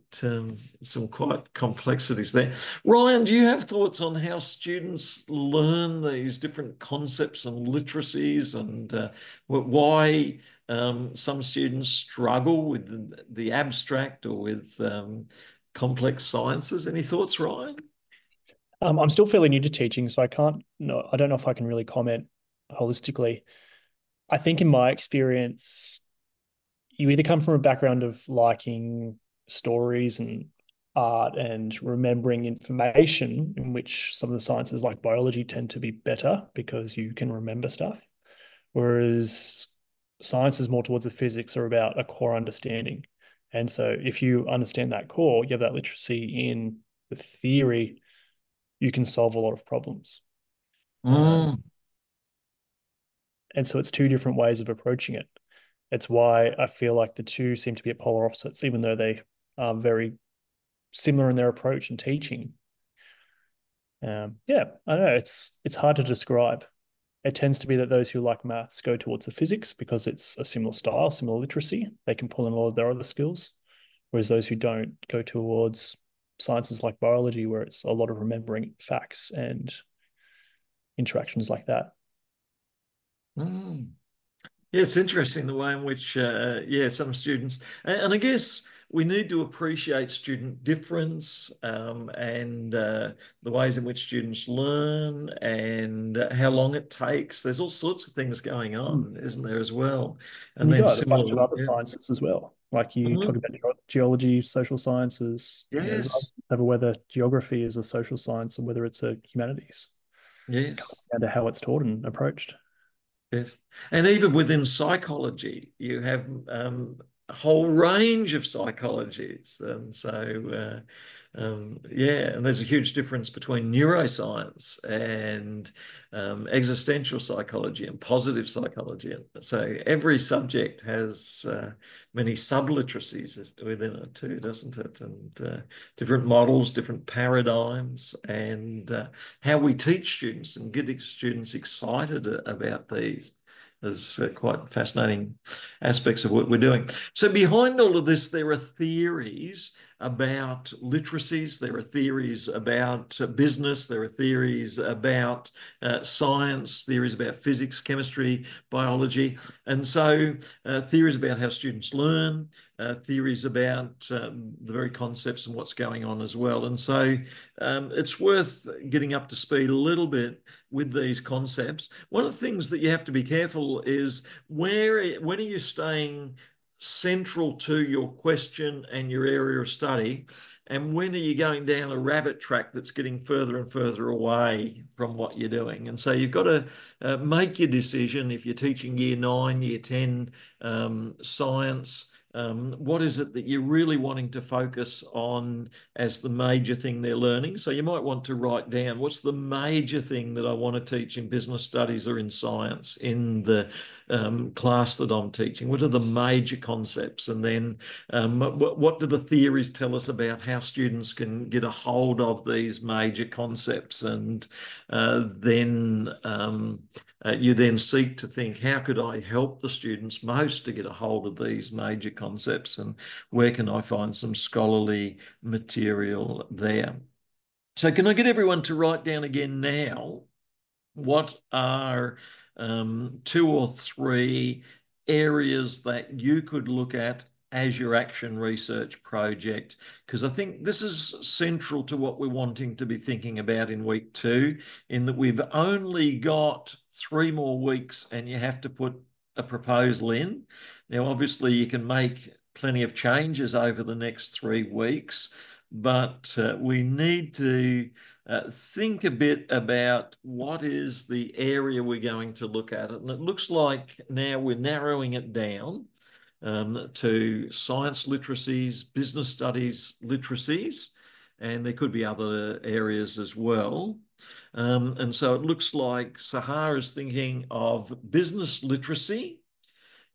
some quite complexities there. Ryan, do you have thoughts on how students learn these different concepts and literacies, and why some students struggle with the abstract or with complex sciences? Any thoughts, Ryan? I'm still fairly new to teaching, so I don't know if I can really comment holistically. I think in my experience, you either come from a background of liking stories and art and remembering information, in which some of the sciences like biology tend to be better because you can remember stuff, whereas science is more towards the physics, are about a core understanding. And so if you understand that core, you have that literacy in the theory, you can solve a lot of problems. And so it's two different ways of approaching it. It's why I feel like the two seem to be at polar opposites, even though they are very similar in their approach and teaching. Yeah, I don't know. It's hard to describe. It tends to be that those who like maths go towards the physics because it's a similar style, similar literacy. They can pull in a lot of their other skills. Whereas those who don't go towards sciences like biology, where it's a lot of remembering facts and interactions like that. Yeah, it's interesting the way in which, some students, and I guess we need to appreciate student difference, and the ways in which students learn, and how long it takes. There's all sorts of things going on, isn't there, as well? And then got a bunch of other sciences as well. Like you talk about geology, social sciences. Yes. Over whether geography is a social science or whether it's a humanities. Yes. It comes down to how it's taught and approached. Yes. And even within psychology, you have a whole range of psychologies. And so, and there's a huge difference between neuroscience and existential psychology and positive psychology. And so every subject has many sub-literacies within it too, doesn't it? And different models, different paradigms, and how we teach students and get students excited about these is quite fascinating aspects of what we're doing. So behind all of this, there are theories about literacies, there are theories about business, there are theories about science, theories about physics, chemistry, biology, and so theories about how students learn, theories about the very concepts and what's going on as well. And so it's worth getting up to speed a little bit with these concepts. One of the things that you have to be careful is when are you staying central to your question and your area of study? And when are you going down a rabbit track that's getting further and further away from what you're doing? And so you've got to make your decision. If you're teaching year 9, year 10 science, what is it that you're really wanting to focus on as the major thing they're learning? So you might want to write down, what's the major thing that I want to teach in business studies or in science in the class that I'm teaching? What are the major concepts? And then what do the theories tell us about how students can get a hold of these major concepts? And then you then seek to think, how could I help the students most to get a hold of these major concepts, and where can I find some scholarly material there? So can I get everyone to write down again now, what are 2 or 3 areas that you could look at as your action research project? Because I think this is central to what we're wanting to be thinking about in week 2, in that we've only got 3 more weeks and you have to put a proposal in. Now, obviously, you can make plenty of changes over the next 3 weeks, but we need to think a bit about what is the area we're going to look at. And it looks like now we're narrowing it down to science literacies, business studies literacies, and there could be other areas as well. And so it looks like Sahar is thinking of business literacy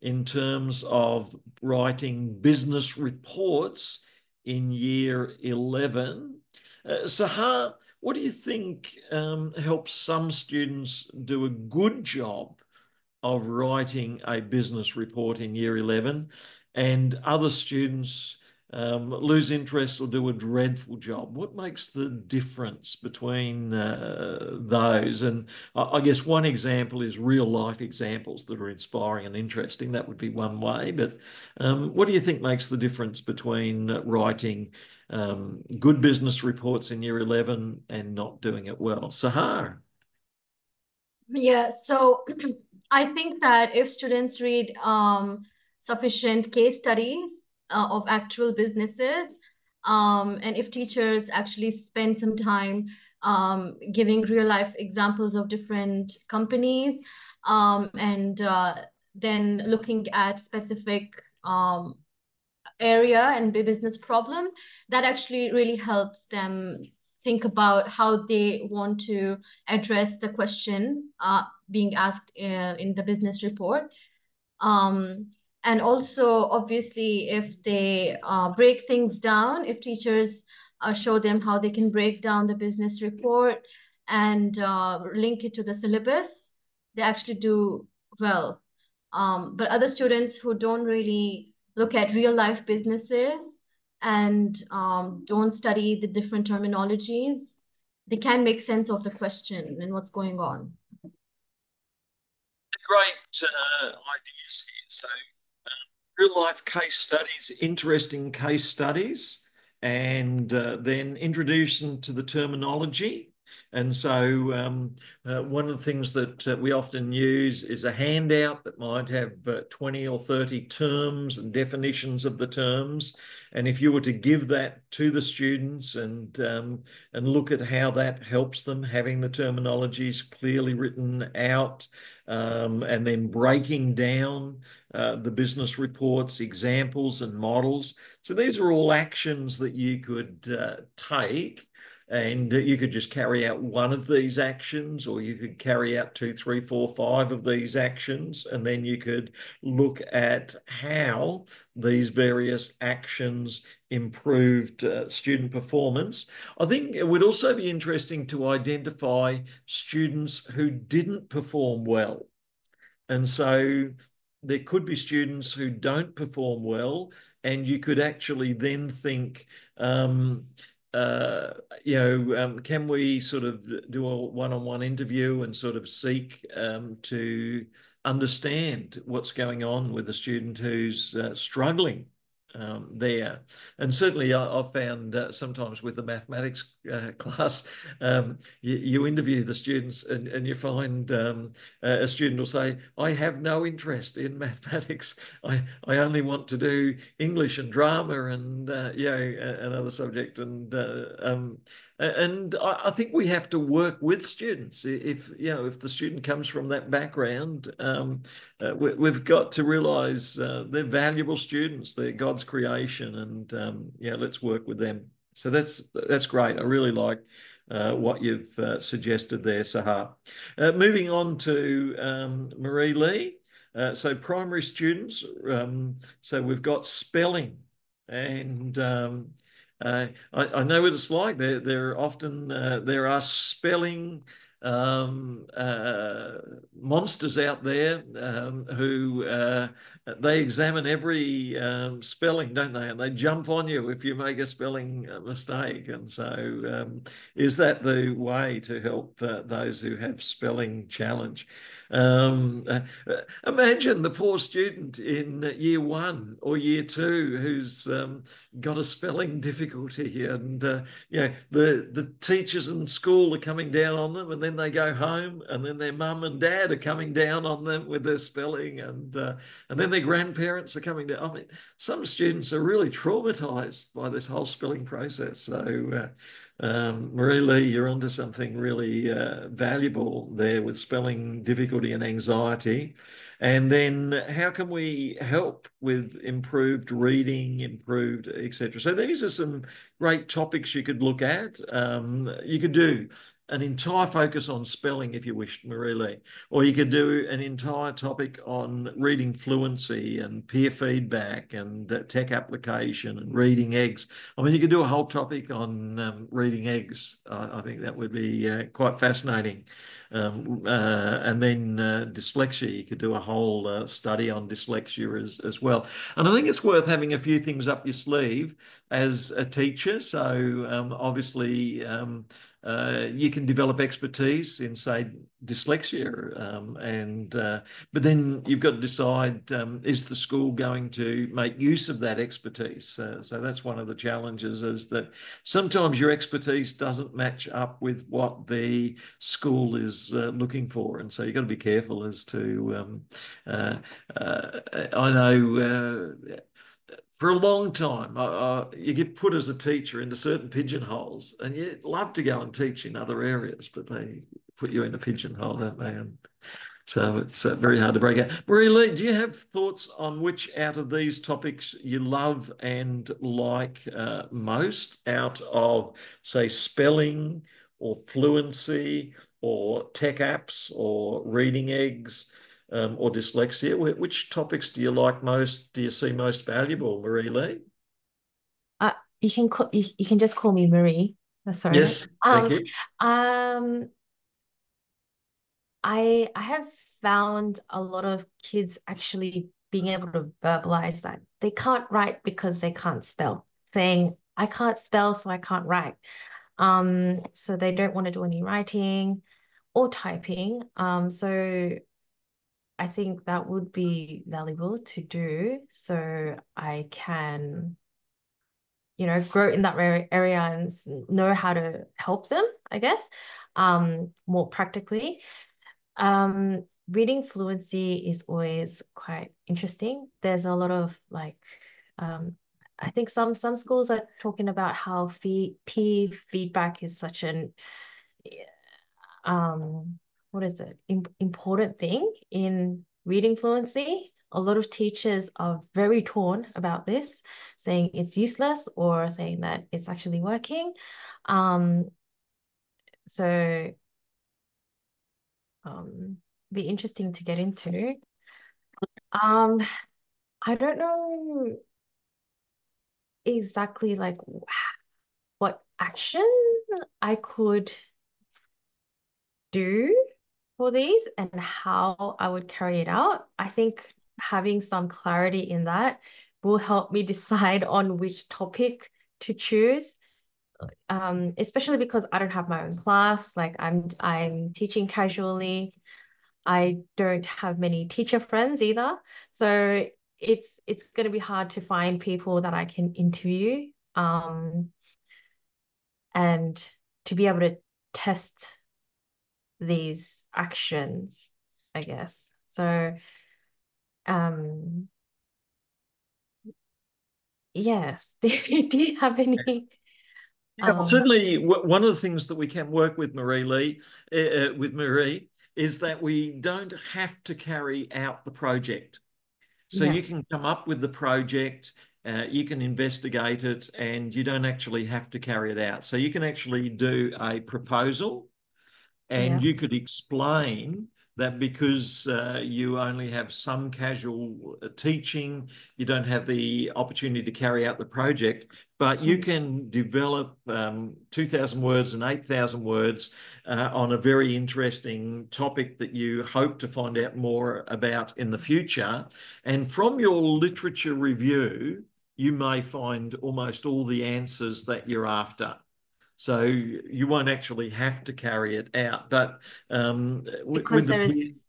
in terms of writing business reports in year 11. Sahar, what do you think helps some students do a good job of writing a business report in year 11, and other students lose interest or do a dreadful job? What makes the difference between those? And I guess one example is real life examples that are inspiring and interesting. That would be one way. But what do you think makes the difference between writing good business reports in year 11 and not doing it well? Sahar. Yeah, so I think that if students read sufficient case studies of actual businesses, and if teachers actually spend some time giving real life examples of different companies, and then looking at specific area and business problem, that actually really helps them think about how they want to address the question being asked in the business report. And also, obviously, if they break things down, if teachers show them how they can break down the business report and link it to the syllabus, they actually do well. But other students who don't really look at real life businesses and don't study the different terminologies, they can make sense of the question and what's going on. Great ideas here. So real life case studies, interesting case studies, and then introduction to the terminology. And so one of the things that we often use is a handout that might have 20 or 30 terms and definitions of the terms. And if you were to give that to the students and look at how that helps them, having the terminologies clearly written out, and then breaking down the business reports, examples and models. So these are all actions that you could take. And you could just carry out one of these actions, or you could carry out 2, 3, 4, 5 of these actions, and then you could look at how these various actions improved student performance. I think it would also be interesting to identify students who didn't perform well. And so there could be students who don't perform well, and you could actually then think, can we sort of do a one-on-one interview and sort of seek to understand what's going on with a student who's struggling there. And certainly I've found sometimes with the mathematics class, you interview the students and you find a student will say, I have no interest in mathematics. I only want to do English and drama and another subject. And I think we have to work with students. If the student comes from that background, we've got to realise they're valuable students. They're God's creation, and let's work with them. So that's great. I really like what you've suggested there, Sahar. Moving on to Marie Lee. So primary students. So we've got spelling, and I know what it's like. There often there are spelling monsters out there who they examine every spelling, don't they? And they jump on you if you make a spelling mistake. And so is that the way to help those who have spelling challenge? Imagine the poor student in year 1 or year 2 who's got a spelling difficulty, and the teachers in school are coming down on them, and then they go home, and then their mum and dad are coming down on them with their spelling, and then their grandparents are coming down. I mean, some students are really traumatized by this whole spelling process. So Marie Lee, you're onto something really valuable there with spelling difficulty and anxiety. And then how can we help with improved reading, improved, etc.? So these are some great topics you could look at. You could do an entire focus on spelling if you wish, Marie Lee, or you could do an entire topic on reading fluency and peer feedback and tech application and reading eggs. I mean, you could do a whole topic on reading eggs. I think that would be quite fascinating. And then dyslexia, you could do a whole study on dyslexia as well. And I think it's worth having a few things up your sleeve as a teacher. So obviously you can develop expertise in, say, dyslexia, but then you've got to decide, is the school going to make use of that expertise? So that's one of the challenges, is that sometimes your expertise doesn't match up with what the school is looking for, and so you've got to be careful as to. I know. For a long time, you get put as a teacher into certain pigeonholes, and you'd love to go and teach in other areas, but they put you in a pigeonhole, don't they? And so it's very hard to break out. Marie Lee, do you have thoughts on which out of these topics you love and like most out of, say, spelling or fluency or tech apps or reading eggs? Or dyslexia? Which topics do you like most? Do you see most valuable, Marie Lee? You can just call me Marie. That's all right. Yes, thank you. I have found a lot of kids actually being able to verbalize that they can't write because they can't spell, saying, I can't spell, so I can't write. So they don't want to do any writing or typing. So I think that would be valuable to do, so I can, grow in that area and know how to help them, I guess, more practically. Reading fluency is always quite interesting. There's a lot of I think some schools are talking about how peer feedback is such an what is it, important thing in reading fluency. A lot of teachers are very torn about this, saying it's useless or saying that it's actually working. So be interesting to get into. I don't know exactly like what action I could do for these and how I would carry it out. I think having some clarity in that will help me decide on which topic to choose. Especially because I don't have my own class, like I'm teaching casually. I don't have many teacher friends either. So it's going to be hard to find people that I can interview, and to be able to test these actions, I guess. So, yes. Do you have any? Certainly, one of the things that we can work with Marie is that we don't have to carry out the project. So you can come up with the project, you can investigate it, and you don't actually have to carry it out. So you can actually do a proposal, and you could explain that because you only have some casual teaching, you don't have the opportunity to carry out the project, but you can develop 2,000 words and 8,000 words on a very interesting topic that you hope to find out more about in the future. And from your literature review, you may find almost all the answers that you're after. So you won't actually have to carry it out, but because is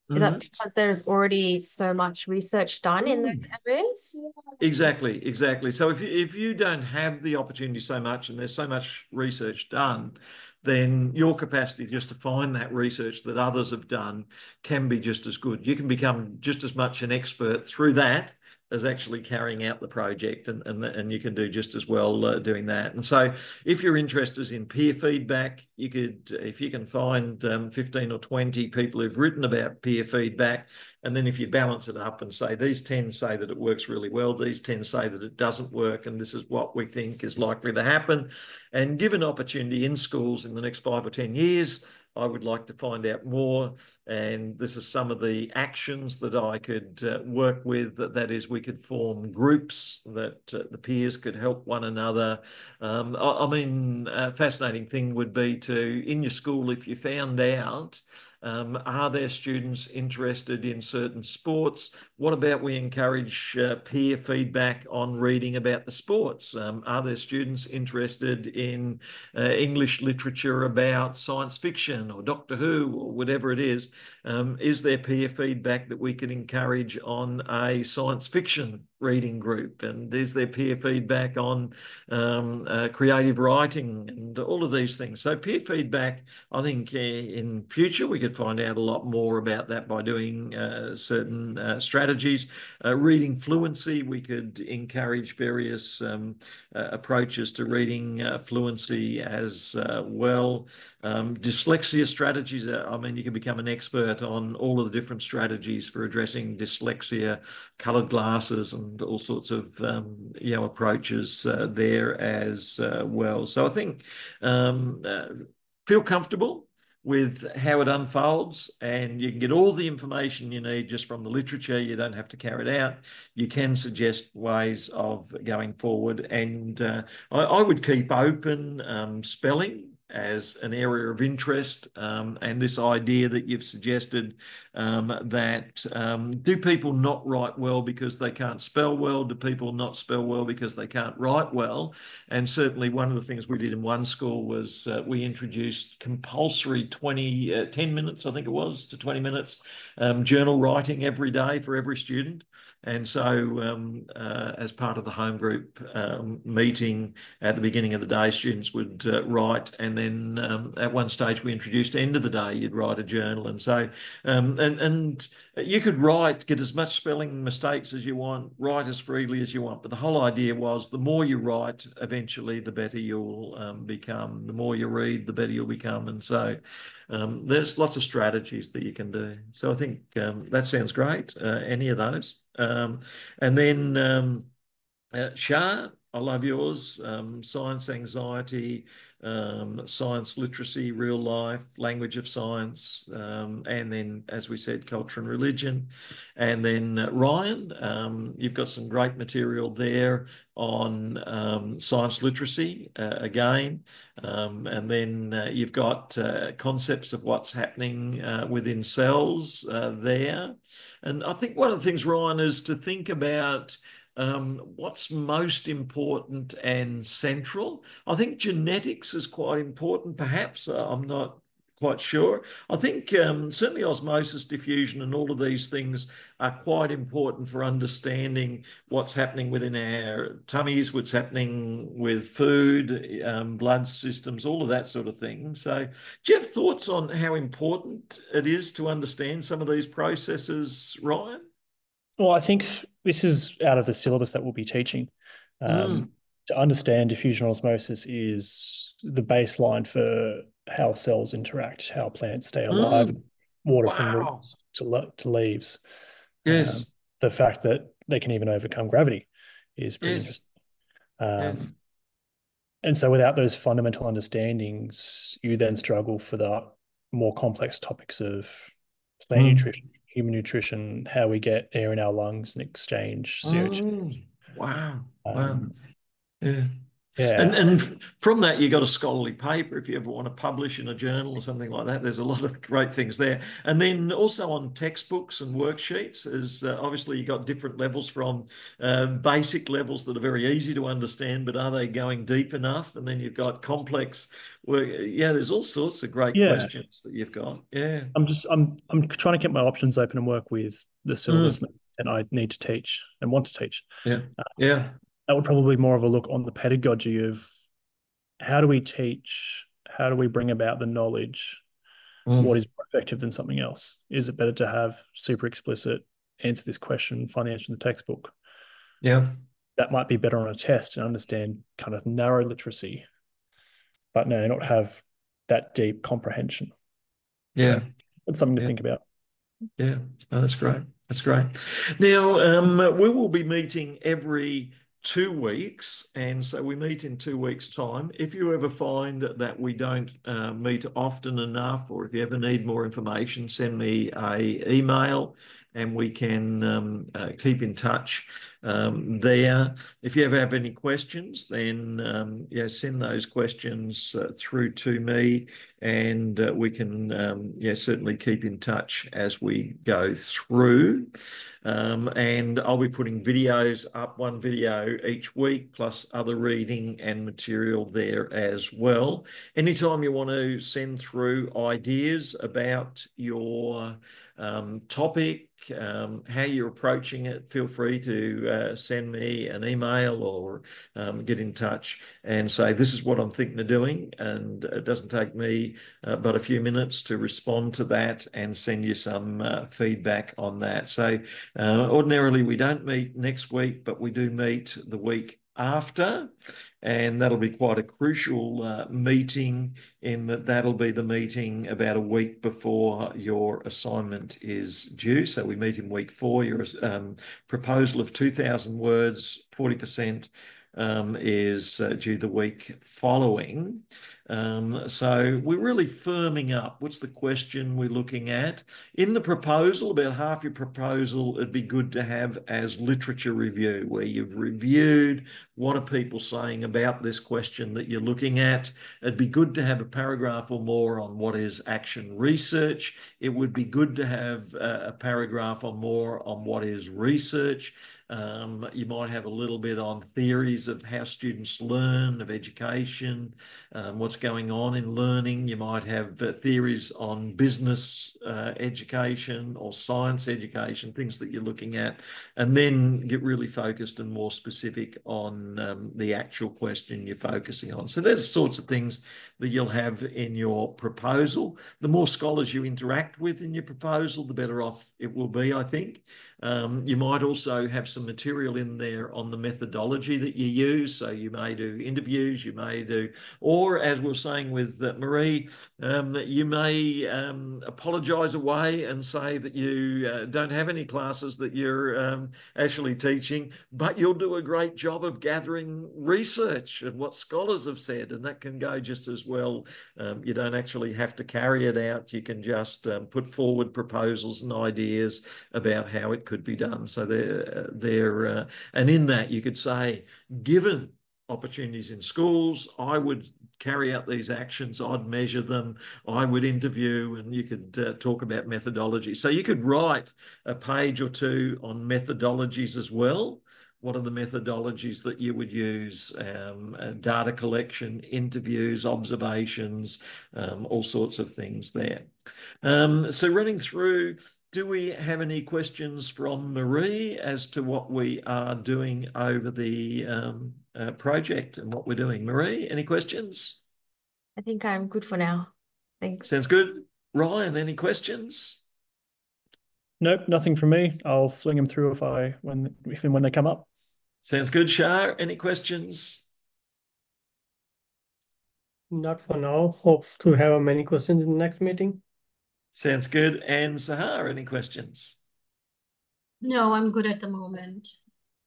that because there's already so much research done in those areas? Exactly. So if you don't have the opportunity so much and there's so much research done, then your capacity just to find that research that others have done can be just as good. You can become just as much an expert through that as actually carrying out the project, and you can do just as well doing that. And so if you're interested in peer feedback, you could, if you can find 15 or 20 people who've written about peer feedback, and then if you balance it up and say, these 10 say that it works really well, these 10 say that it doesn't work, and this is what we think is likely to happen, and give an opportunity in schools in the next 5 or 10 years, I would like to find out more, and this is some of the actions that I could work with. That is, we could form groups that the peers could help one another. I mean, a fascinating thing would be to, in your school, if you found out, are there students interested in certain sports? What about we encourage peer feedback on reading about the sports? Are there students interested in English literature about science fiction or Doctor Who or whatever it is? Is there peer feedback that we can encourage on a science fiction reading group? And is there peer feedback on creative writing and all of these things? So peer feedback, I think in future we could find out a lot more about that by doing certain strategies. Reading fluency, we could encourage various approaches to reading fluency as well. Dyslexia strategies, I mean, you can become an expert on all of the different strategies for addressing dyslexia, coloured glasses and all sorts of approaches there as well. So I think feel comfortable with how it unfolds, and you can get all the information you need just from the literature. You don't have to carry it out. You can suggest ways of going forward, and I would keep open spelling as an area of interest, and this idea that you've suggested that do people not write well because they can't spell well? Do people not spell well because they can't write well? And certainly one of the things we did in one school was we introduced compulsory 10 minutes, I think it was, to 20 minutes journal writing every day for every student. And so as part of the home group meeting at the beginning of the day, students would write, and then at one stage we introduced end of the day, you'd write a journal. And so, and you could get as much spelling mistakes as you want, write as freely as you want. But the whole idea was the more you write, eventually the better you'll become. The more you read, the better you'll become. And so there's lots of strategies that you can do. So I think that sounds great, any of those. And then Shah, I love yours. Science anxiety, science literacy, real life, language of science, and then, as we said, culture and religion. And then Ryan, you've got some great material there on science literacy again. And then you've got concepts of what's happening within cells there. And I think one of the things, Ryan, is to think about what's most important and central. I think genetics is quite important, perhaps. I'm not quite sure. I think certainly osmosis, diffusion, and all of these things are quite important for understanding what's happening within our tummies, what's happening with food, blood systems, all of that sort of thing. So do you have thoughts on how important it is to understand some of these processes, Ryan? Well, I think this is out of the syllabus that we'll be teaching. To understand diffusion osmosis is the baseline for how cells interact, how plants stay alive, water from roots to leaves. Yes. The fact that they can even overcome gravity is pretty Yes. interesting. And so without those fundamental understandings, you then struggle for the more complex topics of plant nutrition, human nutrition, how we get air in our lungs and exchange CO2. Wow. Wow. Yeah. And from that, you got a scholarly paper if you ever want to publish in a journal or something like that. There's a lot of great things there. And then also on textbooks and worksheets is obviously you got different levels from basic levels that are very easy to understand, but are they going deep enough? And then you've got complex work. Yeah, there's all sorts of great questions that you've got. Yeah. I'm trying to keep my options open and work with the syllabus that I need to teach and want to teach. Yeah. That would probably be more of a look on the pedagogy of how do we teach, how do we bring about the knowledge, what is more effective than something else? Is it better to have super explicit answer this question, find the answer in the textbook? Yeah. That might be better on a test and understand kind of narrow literacy, but no, not have that deep comprehension. Yeah. So that's something to think about. Yeah, oh, that's great. That's great. Now, we will be meeting every 2 weeks, and so we meet in 2 weeks' time. If you ever find that we don't meet often enough, or if you ever need more information, send me an email and we can keep in touch there. If you ever have any questions, then send those questions through to me, and we can certainly keep in touch as we go through. And I'll be putting videos up, 1 video each week, plus other reading and material there as well. Anytime you want to send through ideas about your topic, how you're approaching it, feel free to send me an email or get in touch and say, this is what I'm thinking of doing. And it doesn't take me but a few minutes to respond to that and send you some feedback on that. So ordinarily we don't meet next week, but we do meet the week after, and that'll be quite a crucial meeting in that that'll be the meeting about a week before your assignment is due. So we meet in week 4. Your proposal of 2,000 words, 40% is due the week following. So we're really firming up. What's the question we're looking at? In the proposal, about half your proposal, it'd be good to have as literature review, where you've reviewed what are people saying about this question that you're looking at. It'd be good to have a paragraph or more on what is action research. It would be good to have a paragraph or more on what is research. You might have a little bit on theories of how students learn, of education, what's going on in learning. You might have theories on business education or science education, things that you're looking at, and then get really focused and more specific on the actual question you're focusing on. So there's sorts of things that you'll have in your proposal. The more scholars you interact with in your proposal, the better off it will be, I think. You might also have some material in there on the methodology that you use. So you may do interviews, you may do, or as we were saying with Marie, that you may apologise away and say that you don't have any classes that you're actually teaching, but you'll do a great job of gathering research and what scholars have said, and that can go just as well. You don't actually have to carry it out. You can just put forward proposals and ideas about how it could be done. So and in that you could say, given opportunities in schools, I would carry out these actions, I'd measure them, I would interview, and you could talk about methodology. So you could write a page or 2 on methodologies as well. what are the methodologies that you would use, data collection, interviews, observations, all sorts of things there. So running through, do we have any questions from Marie as to what we are doing over the project and what we're doing? Marie, any questions? I think I'm good for now. Thanks. Sounds good. Ryan, any questions? Nope, nothing from me. I'll fling them through if and when they come up. Sounds good. Shah, any questions? Not for now. Hope to have many questions in the next meeting. Sounds good. And Sahar, any questions? No, I'm good at the moment.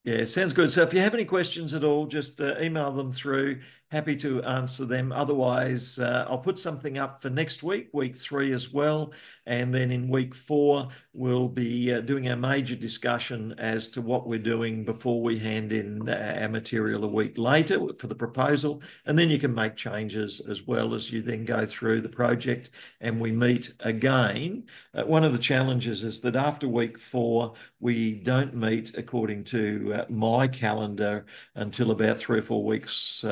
Yeah, sounds good. So if you have any questions at all, just email them through. Happy to answer them. Otherwise, I'll put something up for next week, week 3 as well. And then in week 4, we'll be doing a major discussion as to what we're doing before we hand in our material a week later for the proposal. And then you can make changes as well as you then go through the project and we meet again. One of the challenges is that after week 4, we don't meet according to my calendar until about 3 or 4 weeks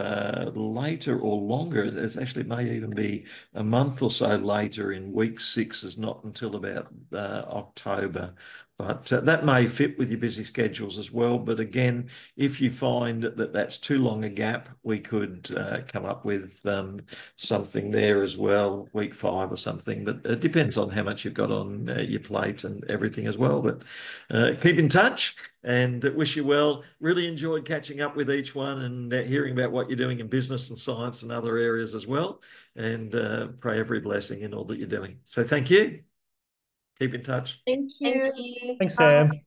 later or longer. It may even be a month or so later. In week 6 is not until about October. But that may fit with your busy schedules as well. But again, if you find that that's too long a gap, we could come up with something there as well, week 5 or something. But it depends on how much you've got on your plate and everything as well. But keep in touch and wish you well. Really enjoyed catching up with each one and hearing about what you're doing in business and science and other areas as well. And pray every blessing in all that you're doing. So thank you. Keep in touch. Thank you. Thank you. Thanks, Bye. Sam.